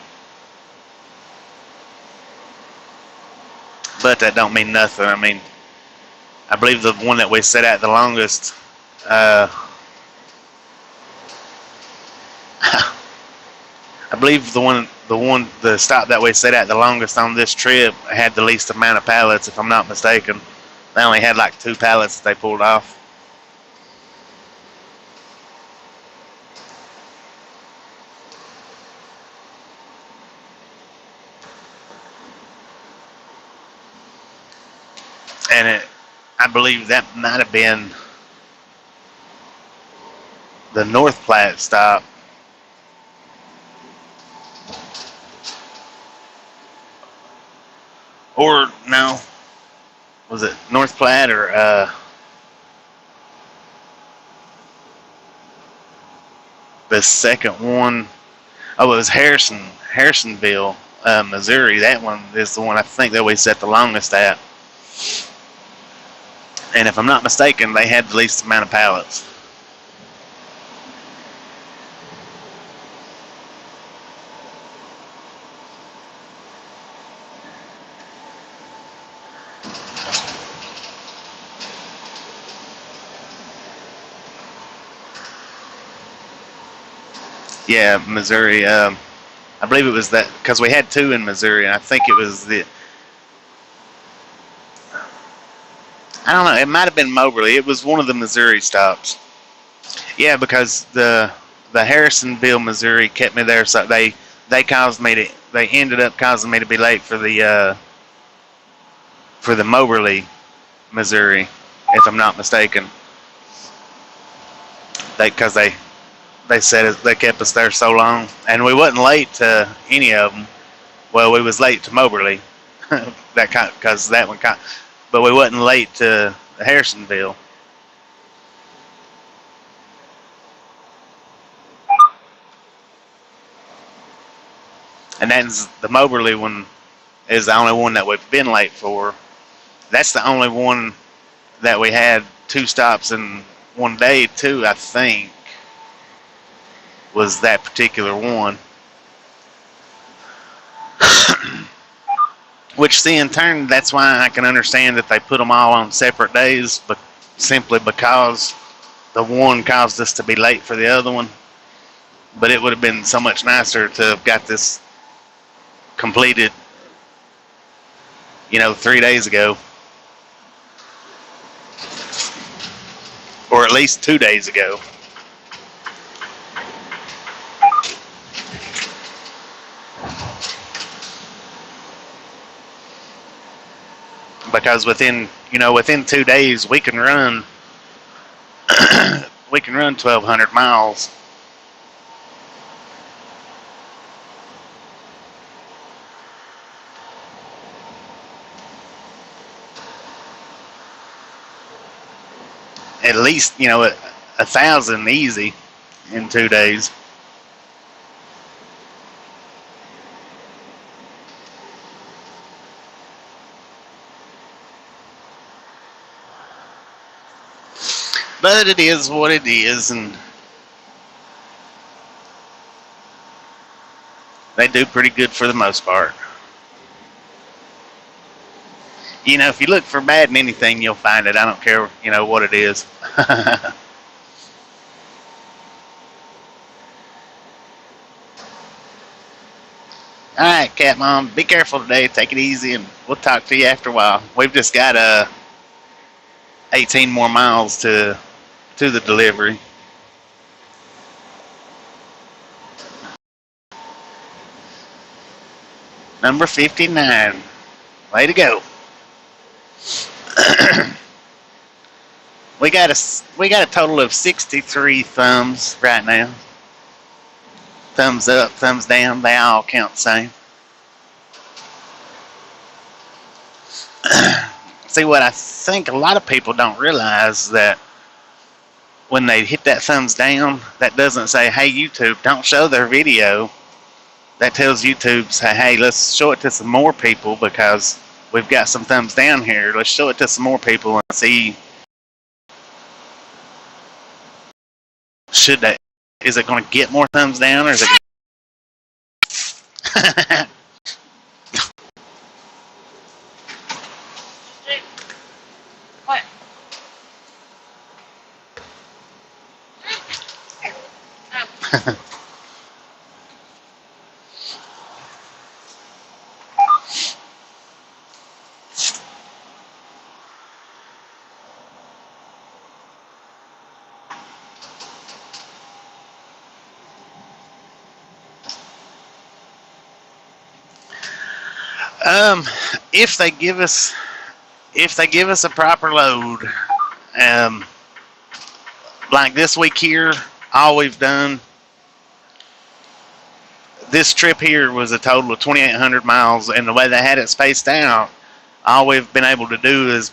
But that don't mean nothing. I mean, I believe the one that we set out the longest, I believe the stop that we set out the longest on this trip had the least amount of pallets, if I'm not mistaken. They only had like 2 pallets that they pulled off. And I believe that might have been the North Platte stop. Or, no, was it North Platte or the second one? Oh, it was Harrisonville, Missouri. That one is the one I think that we set the longest at. And if I'm not mistaken, they had the least amount of pallets. Yeah, Missouri. I believe it was that, because we had 2 in Missouri, and I think it was I don't know, it might have been Moberly. It was one of the Missouri stops. Yeah, because the Harrisonville, Missouri kept me there, so they caused me they ended up causing me to be late for the Moberly, Missouri, if I'm not mistaken. Because they said they kept us there so long, and we wasn't late to any of them. Well, we was late to Moberly, because that one, but we wasn't late to Harrisonville. And that's the Moberly one is the only one that we've been late for. That's the only one that we had 2 stops in one day too, I think, was that particular one. Which in turn, that's why I can understand that they put them all on separate days, but simply because the one caused us to be late for the other one. But it would have been so much nicer to have got this completed, 3 days ago. Or at least 2 days ago. Because within 2 days we can run 1,200 miles. At least 1,000 easy in 2 days. But it is what it is, and they do pretty good for the most part. If you look for bad in anything, you'll find it. I don't care, what it is. Alright, Cat Mom, be careful today. Take it easy, and we'll talk to you after a while. We've just got 18 more miles to the delivery. Number 59. Way to go. We got a total of 63 thumbs right now. Thumbs up, thumbs down, they all count the same. See, what I think a lot of people don't realize that when they hit that thumbs down, that doesn't say, hey, YouTube, don't show their video. That tells YouTube, say, hey, let's show it to some more people because we've got some thumbs down here. Let's show it to some more people and see, is it going to get more thumbs down, or is it What? if they give us a proper load, like this week here, all we've done, this trip here was a total of 2,800 miles, and the way they had it spaced out, all we've been able to do is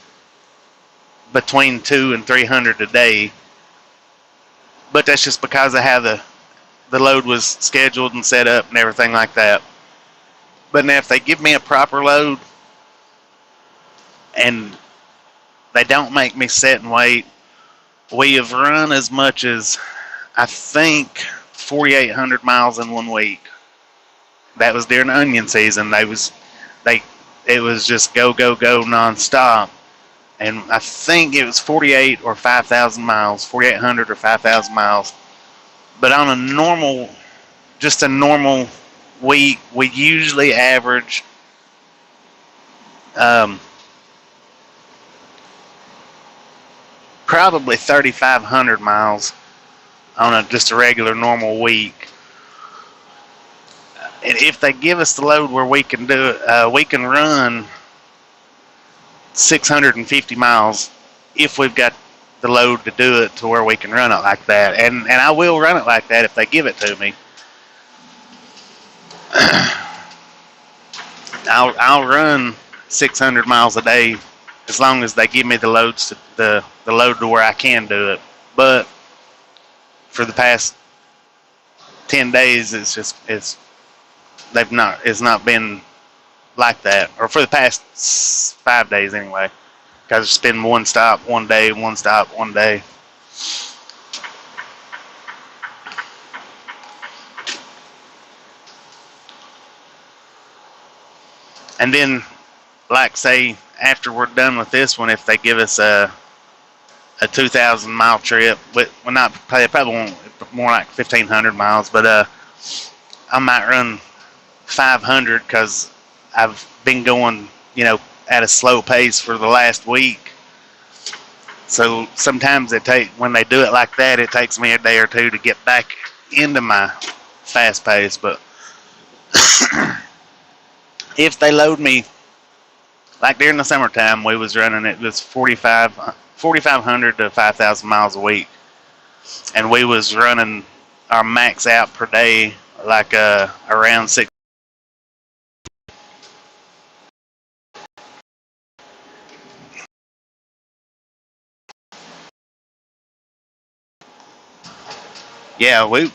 between 200 and 300 a day. But that's just because of how the load was scheduled and set up and everything like that. But now if they give me a proper load and they don't make me sit and wait, we have run as much as, I think, 4,800 miles in 1 week. That was during the onion season. It was just go, go, go nonstop. And I think it was 48 or 5,000 miles, 4,800 or 5,000 miles. But on a normal week, we usually average probably 3,500 miles on just a regular normal week. And if they give us the load where we can do it, we can run 650 miles if we've got the load to do it to where we can run it like that. And I will run it like that if they give it to me. I'll run 600 miles a day as long as they give me the loads the load to where I can do it. But for the past 10 days, it's not been like that, or for the past 5 days anyway, because it's been one stop one day, one stop one day. And then, like, say after we're done with this one, if they give us a 2,000 mile trip, well, not probably won't, more like 1,500 miles, but I might run 500 because I've been going, at a slow pace for the last week. So sometimes when they do it like that, it takes me a day or two to get back into my fast pace. But if they load me, like during the summertime, we was running, it was 4,500 to 5,000 miles a week, and we was running our max out per day like around 6. Yeah, we'll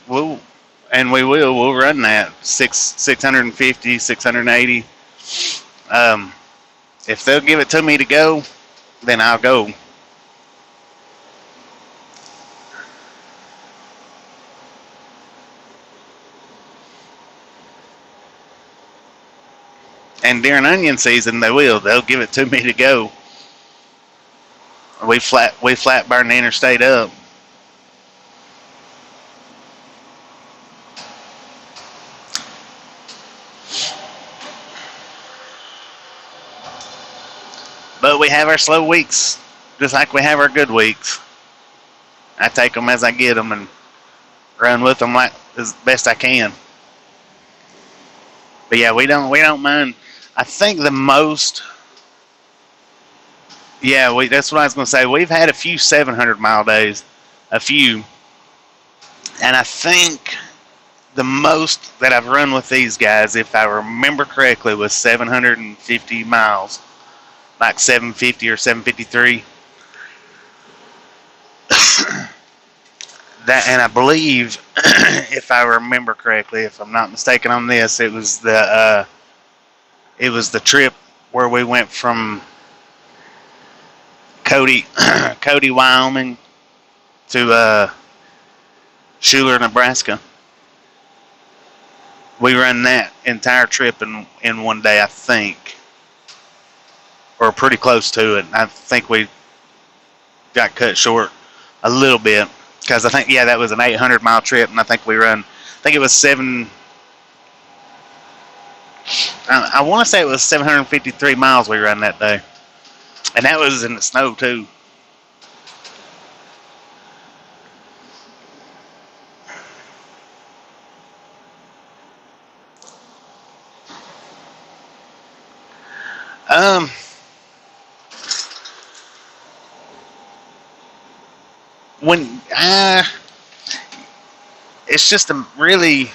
run that 650, 680. If they'll give it to me to go, then I'll go. And during onion season, they'll give it to me to go. We flat burn the interstate up. But we have our slow weeks, just like we have our good weeks. I take them as I get them and run with them like as best I can. But yeah, we don't mind. I think the most. Yeah, that's what I was going to say. We've had a few 700 mile days, a few, and I think the most that I've run with these guys, if I remember correctly, was 750 miles. Like 750 or 753. And I believe, if I remember correctly, if I'm not mistaken on this, it was the trip where we went from Cody, Wyoming to Schuler, Nebraska. We ran that entire trip in one day, I think. Or pretty close to it. I think we got cut short a little bit because I think that was an 800 mile trip, and I think it was 7. I want to say it was 753 miles we ran that day, and that was in the snow too. When it's just a really,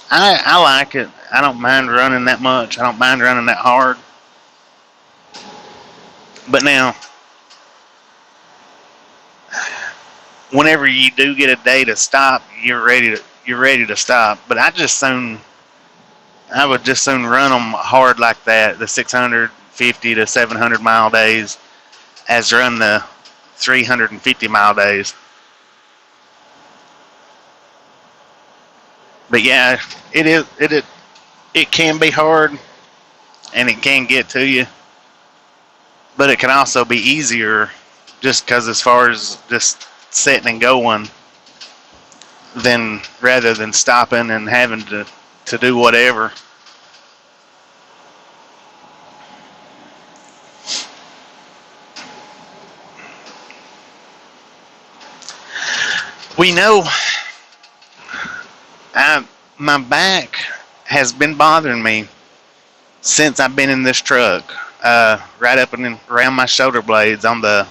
I like it. I don't mind running that much. I don't mind running that hard. But now, whenever you do get a day to stop, you're ready to stop. But I would just soon run them hard like that, the 650 to 700 mile days, as run the 350 mile days. But yeah, it can be hard, and it can get to you. But it can also be easier, just because as far as just sitting and going, rather than stopping and having to do whatever. We know my back has been bothering me since I've been in this truck. Right up and around my shoulder blades on the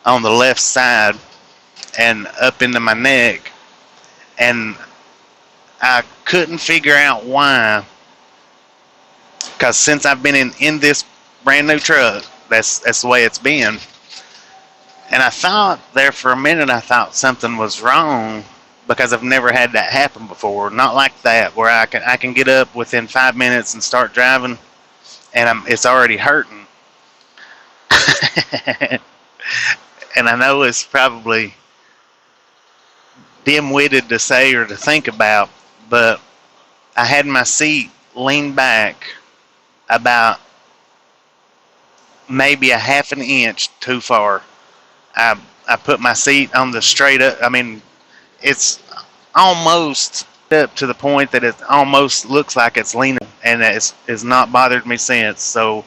left side and up into my neck, and I couldn't figure out why. Because since I've been in this brand new truck, that's the way it's been. And I thought there for a minute, I thought something was wrong because I've never had that happen before. Not like that, where I can get up within 5 minutes and start driving, and it's already hurting. And I know it's probably dim-witted to say or to think about, but I had my seat leaned back about maybe a half an inch too far. I put my seat on the straight up. I mean, it's almost up to the point that it almost looks like it's leaning, and it's not bothered me since. So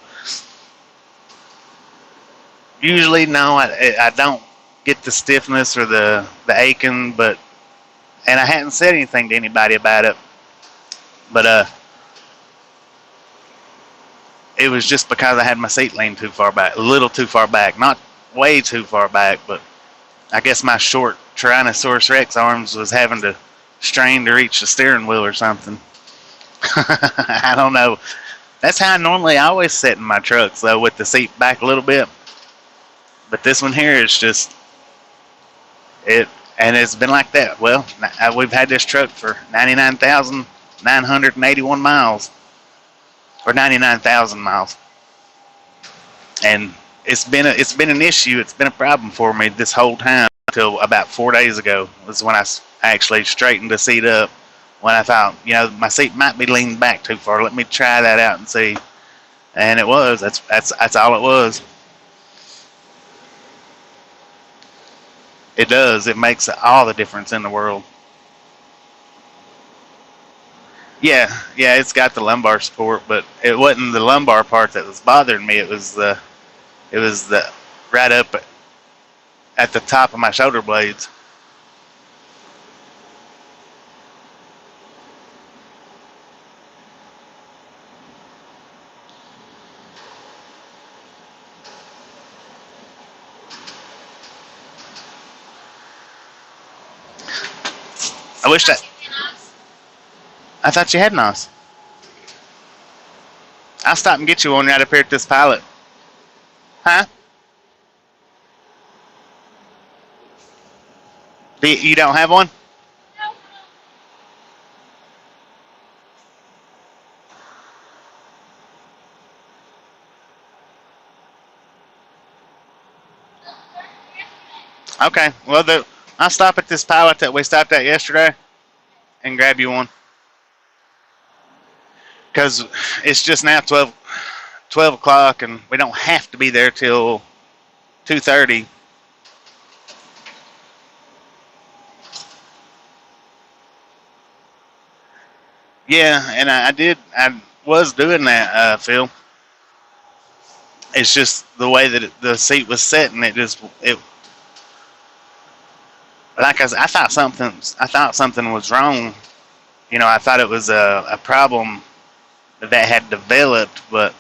usually, no, I don't get the stiffness or the aching, and I hadn't said anything to anybody about it, but it was just because I had my seat leaned too far back, a little too far back, not way too far back, but I guess my short Tyrannosaurus Rex arms was having to strain to reach the steering wheel or something. I don't know. That's how I always sit in my trucks, though, with the seat back a little bit. But this one here is just it, and it's been like that. Well, we've had this truck for 99,981 miles, or 99,000 miles, and it's been an issue. It's been a problem for me this whole time until about 4 days ago was when I actually straightened the seat up. When I thought, my seat might be leaned back too far. Let me try that out and see. And it was. That's all it was. It does. It makes all the difference in the world. Yeah, it's got the lumbar support, but it wasn't the lumbar part that was bothering me. It was the right up at the top of my shoulder blades. I wish that. I thought you had NOS. I'll stop and get you one right up here at this pilot. Huh? You don't have one? Okay. Well, I'll stop at this pilot that we stopped at yesterday and grab you one. Because it's just now 12 o'clock, and we don't have to be there till 2:30. Yeah, and I was doing that, Phil. It's just the way that the seat was set, and it like I thought something was wrong. I thought it was a problem that had developed, but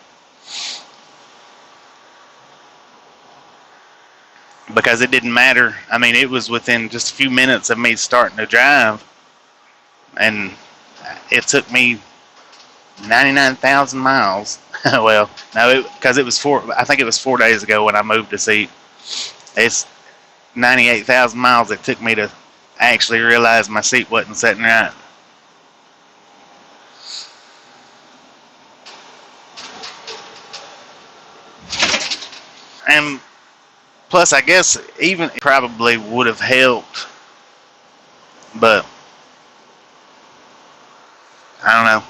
because it didn't matter. I mean, it was within just a few minutes of me starting to drive, and it took me 99,000 miles. Well, no, because it was I think it was 4 days ago when I moved the seat. It's 98,000 miles it took me to actually realize my seat wasn't sitting right. And plus, I guess even it probably would have helped, but I don't know.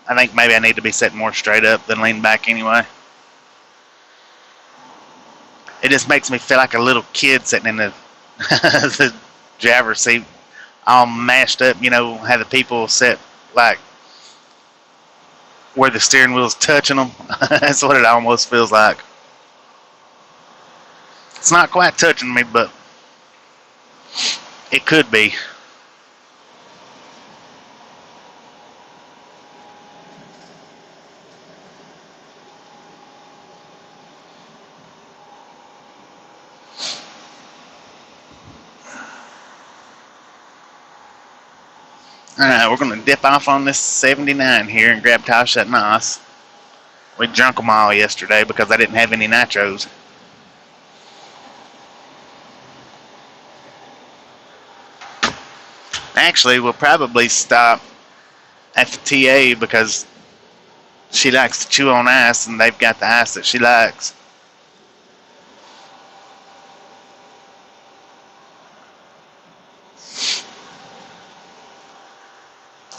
I think maybe I need to be sitting more straight up than lean back anyway. It just makes me feel like a little kid sitting in the the driver's seat, all mashed up. How the people sit like where the steering wheel's touching them. That's what it almost feels like. It's not quite touching me, but it could be. Alright, we're going to dip off on this 79 here and grab Tasha at Nos. We drunk them all yesterday because I didn't have any nitros. Actually, we'll probably stop at the TA because she likes to chew on ice and they've got the ice that she likes.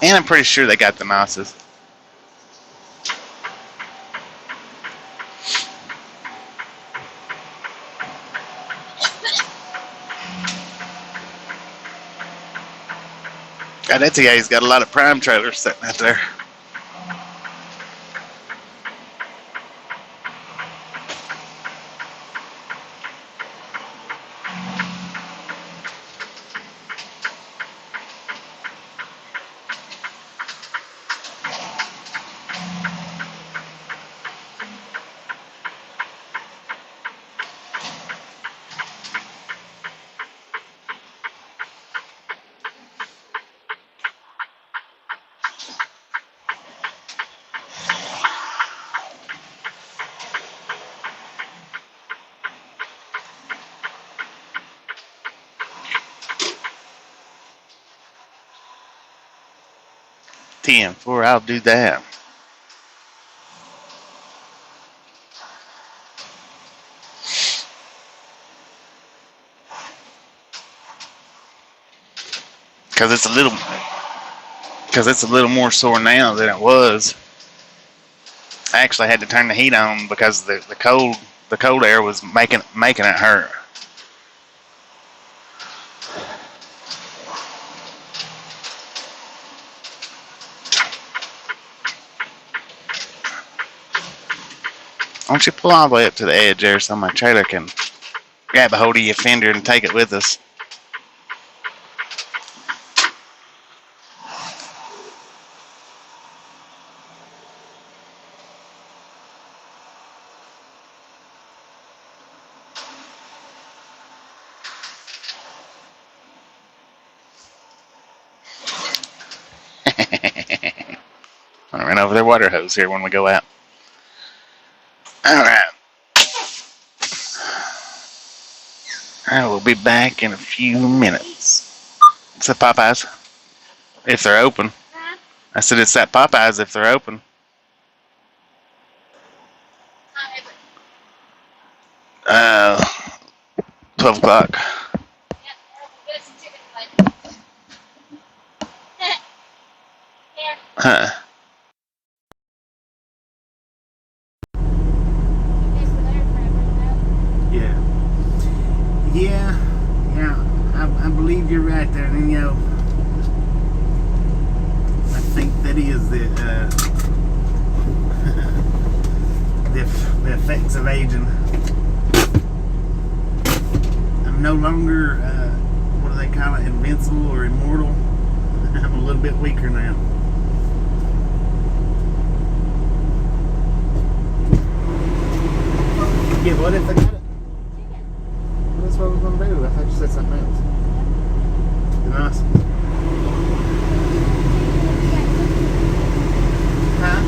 And I'm pretty sure they got the Nosses. God, that TA's got a lot of prime trailers sitting out there. TM4, I'll do that. Because it's a little more sore now than it was. I actually had to turn the heat on because the cold air was making it hurt. Why don't you pull all the way up to the edge there so my trailer can grab a hold of your fender and take it with us. I'll run over their water hose here when we go out. Alright. I will be back in a few minutes. It's at Popeyes. If they're open. I said it's at Popeyes if they're open. 12 o'clock. Huh. Yeah, I believe you're right there, and you know, I think that is the the effects of aging. I'm no longer what do they call it, invincible or immortal. I'm a little bit weaker now. Yeah, what if they got it? That's what I was going to do. I thought you said something else. Nice. Huh?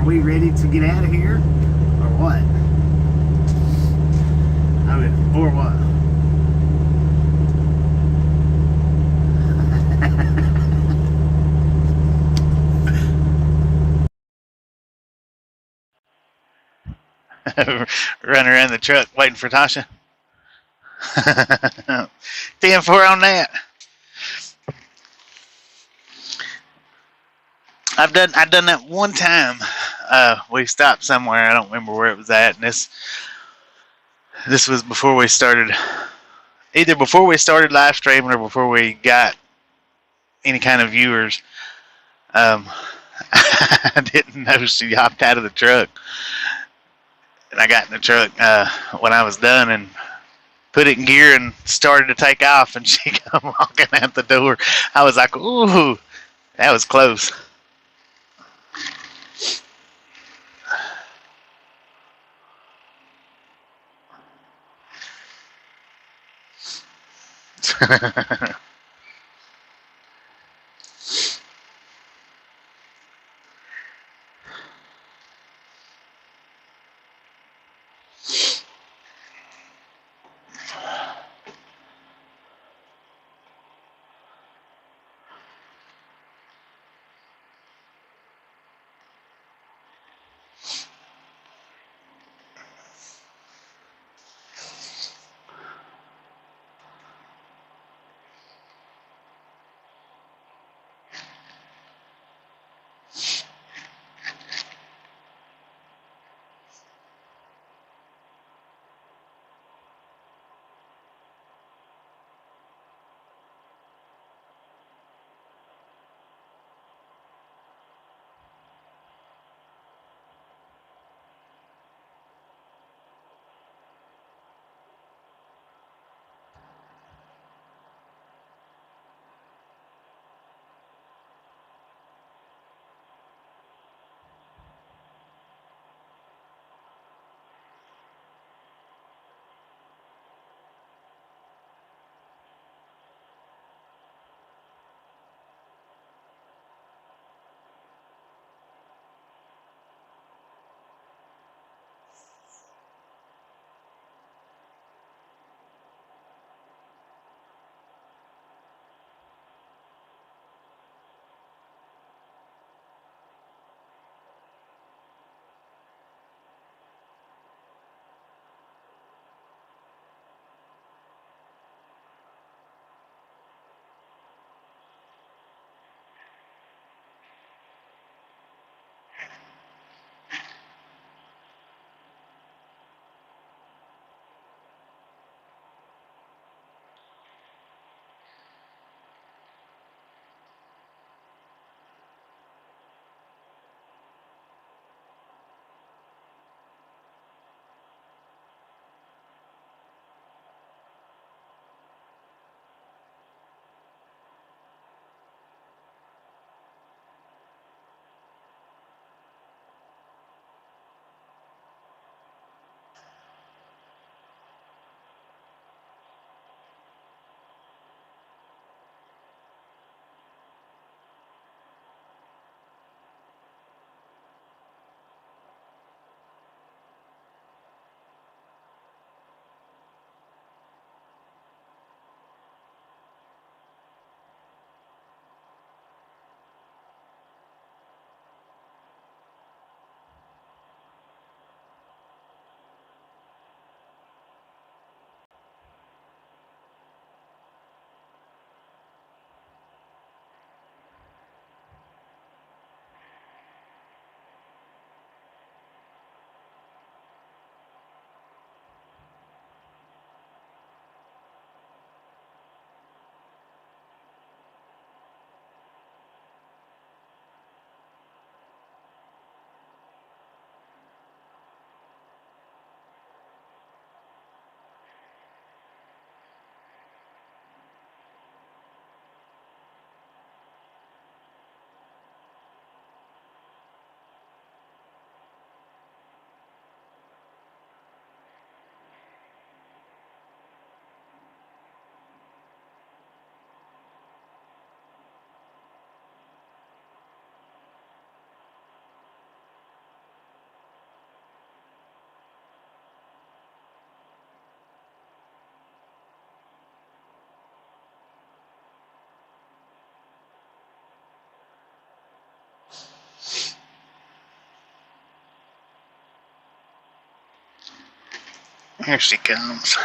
we ready to get out of here, or what? I mean, or what? Running around the truck waiting for Tasha. 10-4 on that. I've done that one time. We stopped somewhere. I don't remember where it was at. And this was before we started, either before we started live streaming or before we got any kind of viewers. I didn't know she hopped out of the truck, and I got in the truck when I was done and put it in gear and started to take off, and she come walking out the door. I was like, ooh, that was close. Here she comes.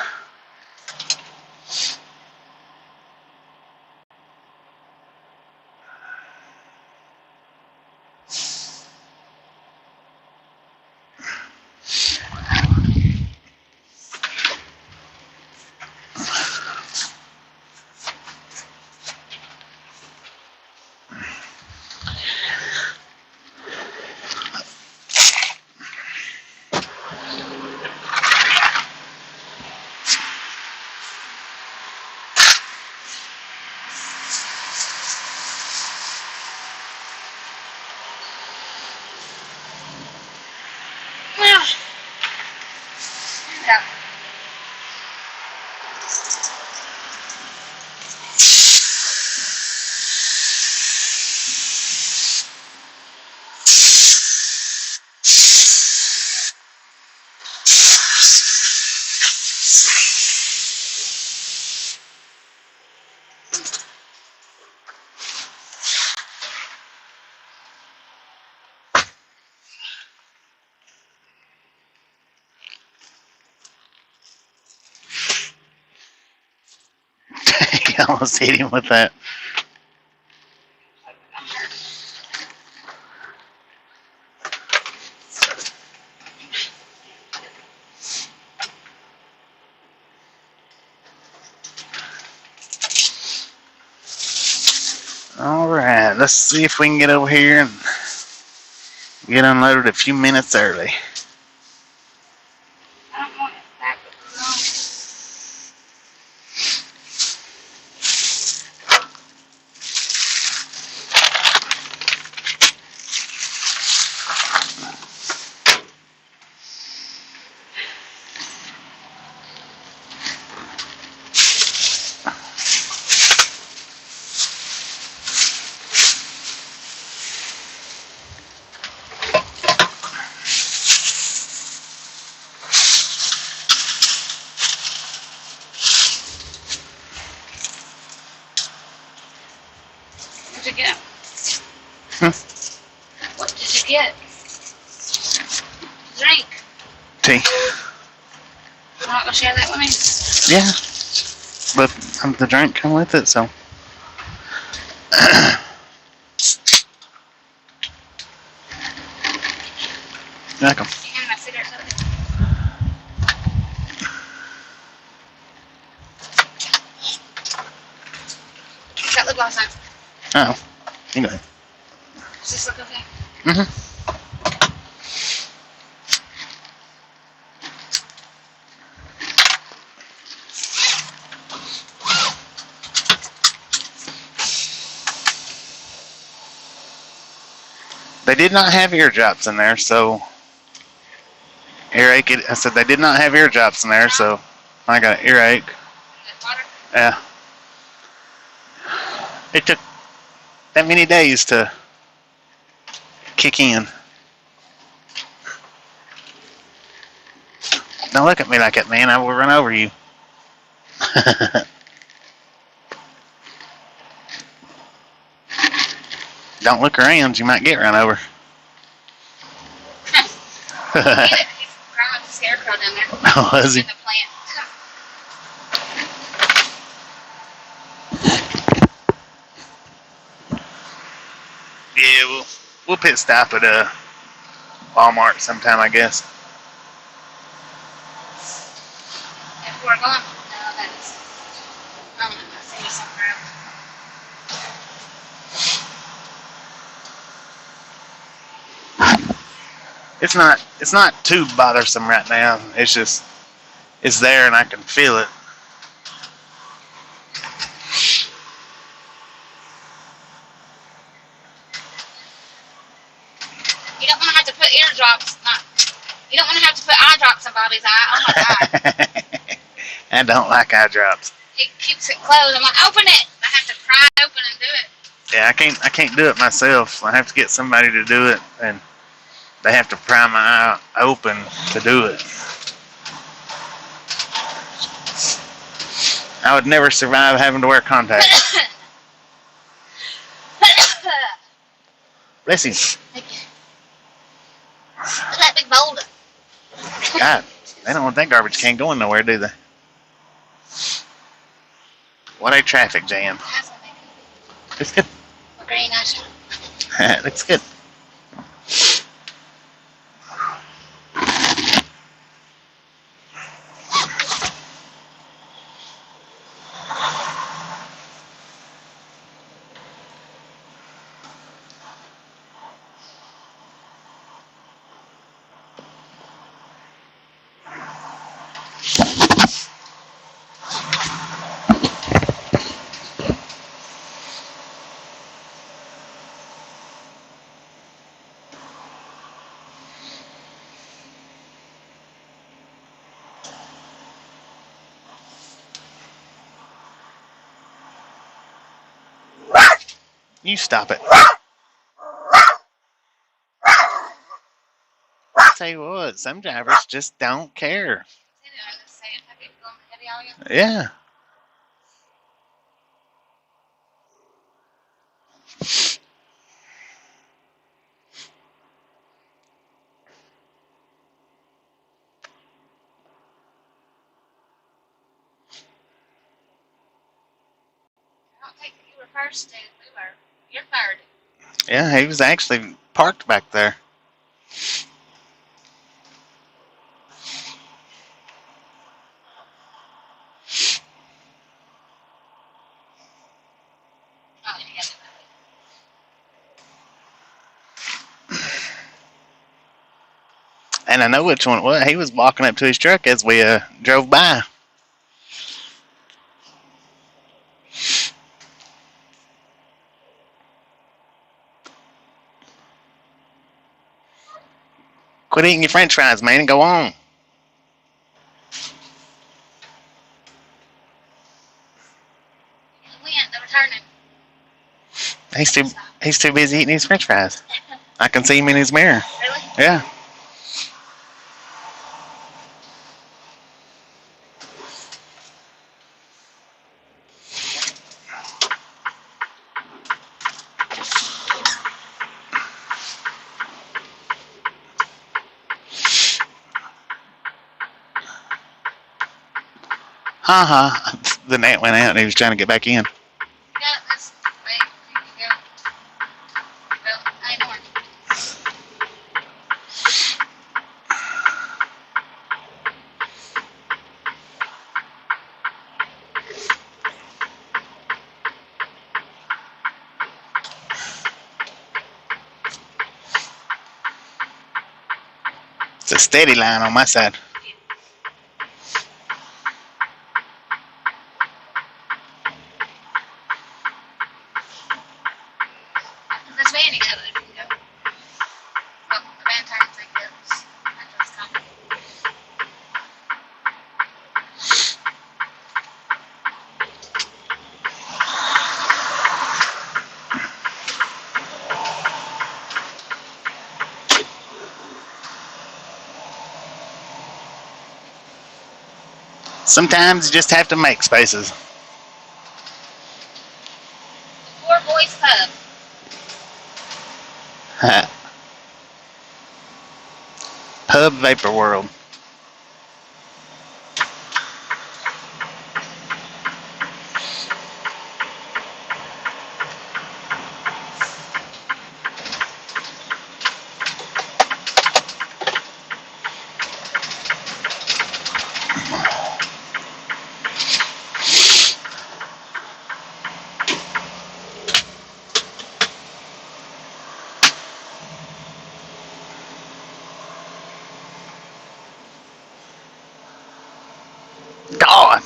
I almost hit him with that. Alright, let's see if we can get over here and get unloaded a few minutes early. I don't want it back. What'd you get? What did you get? Drink. Tea. You're not gonna share that with me? Yeah. But the drink come with it, so. Welcome. You hand me my cigarettes over there. What's that lip gloss on? Oh. You go ahead. Does this look okay? Mm-hmm. They did not have ear drops in there, so earache. I said they did not have ear drops in there, so I got an earache. Water? Yeah. It took that many days to kick in. Don't look at me like that, man. I will run over you. Don't look around. You might get run over. Grandma's a scarecrow down there. Oh, was he? In the plant. Yeah, we'll pit stop at Walmart sometime, I guess. If we're going, no, that's. I'm gonna see you somewhere else. It's not too bothersome right now. It's just it's there and I can feel it. You don't want to have to put eardrops. You don't want to have to put eye drops in Bobby's eye. Oh my god. I don't like eye drops. He keeps it closed. I'm like, open it. I have to pry it open and do it. Yeah, I can't do it myself. I have to get somebody to do it, and they have to pry my eye open to do it. I would never survive having to wear contacts. Bless you. Thank you. Look at that big boulder. God, They don't want that garbage can going nowhere, do they? What a traffic jam. Looks good. Very nice. Looks good. You stop it. I'll tell you what, some drivers just don't care. Yeah. You were first, you're third. Yeah, he was actually parked back there. Oh, yeah. And I know which one it was. He was walking up to his truck as we drove by. Quit eating your french fries, man, and go on. When? They're returning. He's too busy eating his french fries. I can see him in his mirror. Really? Yeah. The net went out and he was trying to get back in. Yeah, that's wait. There you go. Well, I know. It's a steady line on my side. This van you go, if you go. Well, the van turns like this. That's coming. Sometimes you just have to make spaces. Poor boys pub. Pub Vapor World. God.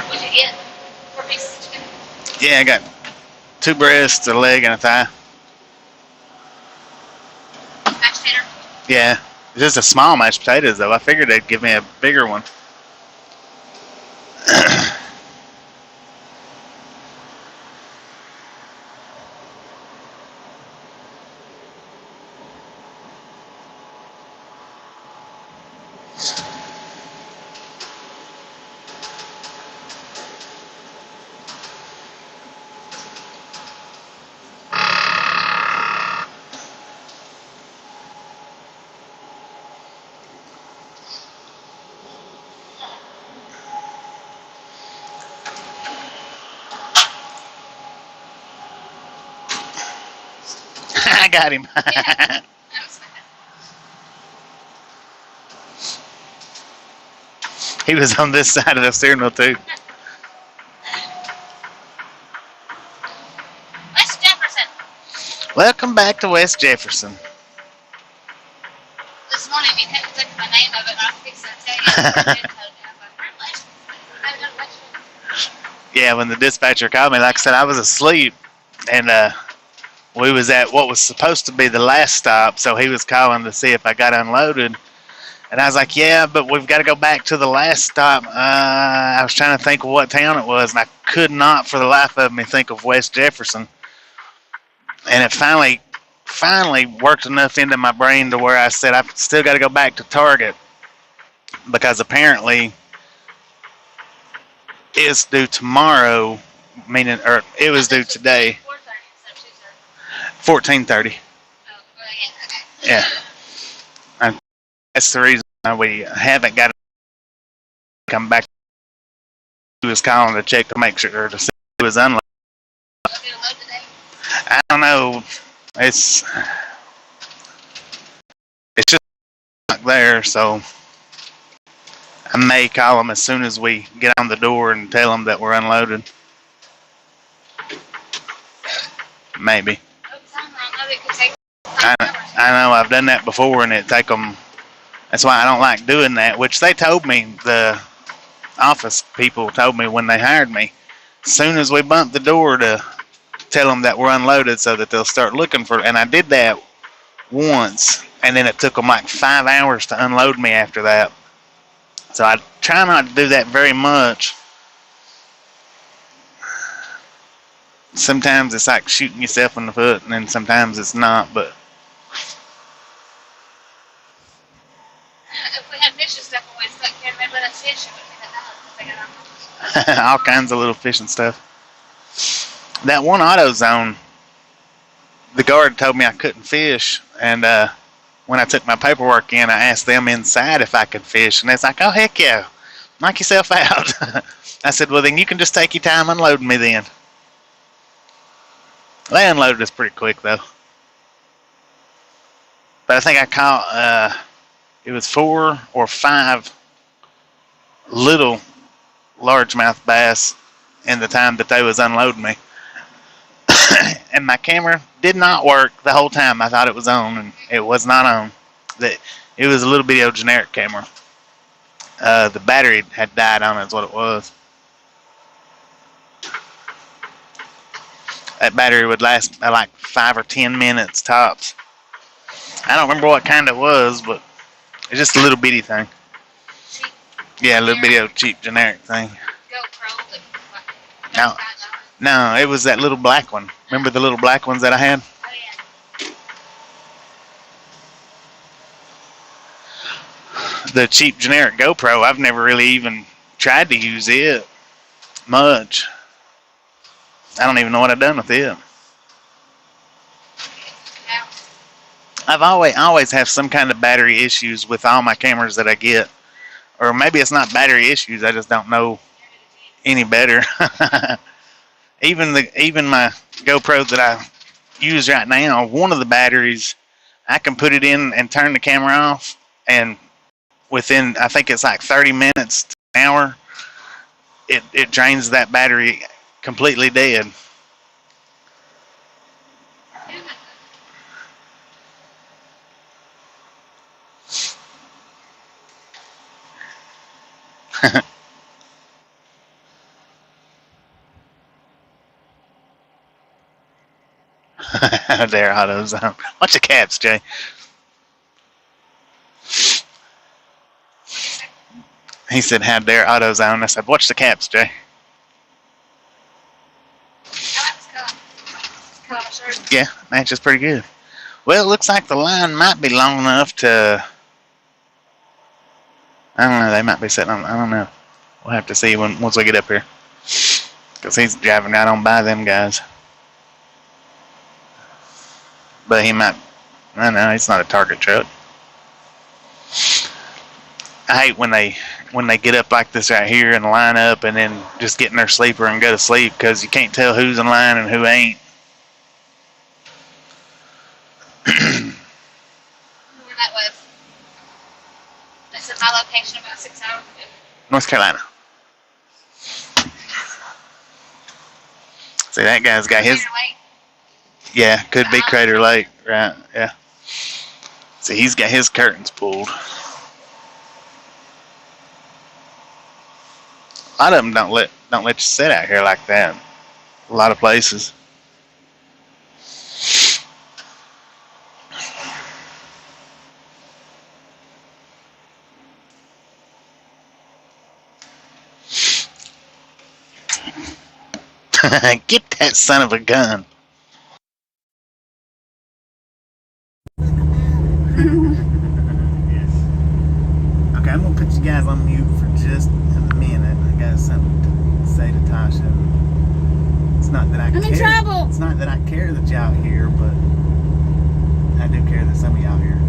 What'd you get? 4 pieces of chicken. Yeah, I got 2 breasts, a leg, and a thigh. Mashed tater. Yeah. Just a small mashed potatoes, though. I figured they'd give me a bigger one. got him. Yeah. He was on this side of the steering wheel too. West Jefferson. Welcome back to West Jefferson. This morning you couldn't think of the name of it, and I was fixing to tell you. I was like, I don't know what Yeah, when the dispatcher called me, like I said, I was asleep, and we was at what was supposed to be the last stop, so he was calling to see if I got unloaded. And I was like, yeah, but we've got to go back to the last stop. I was trying to think of what town it was, and I could not for the life of me think of West Jefferson. And it finally worked enough into my brain to where I said, I've still got to go back to Target, because apparently it's due tomorrow, or it was due today. 14:30. Oh, okay. Yeah. That's the reason why we haven't got to come back. He was calling to check to make sure to see if it was unloaded. I don't know. It's just not there, so I may call them as soon as we get on the door and tell them that we're unloaded. Maybe. I know I've done that before, and it take them. That's why I don't like doing that, which they told me, the office people told me when they hired me, as soon as we bump the door to tell them that we're unloaded so that they'll start looking for it. And I did that once, and then it took them like 5 hours to unload me after that. So I try not to do that very much. Sometimes it's like shooting yourself in the foot, and then sometimes it's not, but if we had fish and stuff when we stuck here, maybe let us fish, but all kinds of little fish and stuff. That one AutoZone, the guard told me I couldn't fish, and when I took my paperwork in, I asked them inside if I could fish, and they're like, oh, heck yeah, knock yourself out. I said, well, then you can just take your time unloading me then. They unloaded us pretty quick, though. But I think I caught, it was 4 or 5 little largemouth bass in the time that they was unloading me. And my camera did not work the whole time. I thought it was on, and it was not on. It was a little bitty generic camera. The battery had died on it, is what it was. That battery would last like 5 or 10 minutes tops. I don't remember what kind it was, but it's just a little bitty thing. Yeah, a little bitty old cheap generic thing. No, it was that little black one. Remember the little black ones that I had? Oh, yeah. The cheap generic GoPro, I've never really even tried to use it much. I don't even know what I've done with it. Yeah. I've always have some kind of battery issues with all my cameras that I get. Or maybe it's not battery issues, I just don't know any better. Even my GoPro that I use right now, one of the batteries, I can put it in and turn the camera off, and within, I think it's like 30 minutes to an hour, it drains that battery completely dead. There, AutoZone. Watch the caps, Jay. He said, how dare AutoZone? I said, watch the caps, Jay. Yeah, matches pretty good. Well, it looks like the line might be long enough to, I don't know, they might be sitting on, I don't know. We'll have to see once we get up here. Because he's driving right on by them guys. But he might, I don't know, it's not a Target truck. I hate when they get up like this right here and line up and then just get in their sleeper and go to sleep, because you can't tell who's in line and who ain't. my location about 6 hours ago. North Carolina. See, that guy's got his. Crater Lake. Yeah, could be Crater Lake, right? Yeah. See, he's got his curtains pulled. A lot of them don't let you sit out here like that. A lot of places. Get that son of a gun. Yes. Okay, I'm gonna put you guys on mute for just a minute. I got something to say to Tasha. It's not that I care. I'm in trouble. It's not that I care that y'all here, but I do care that some of y'all here.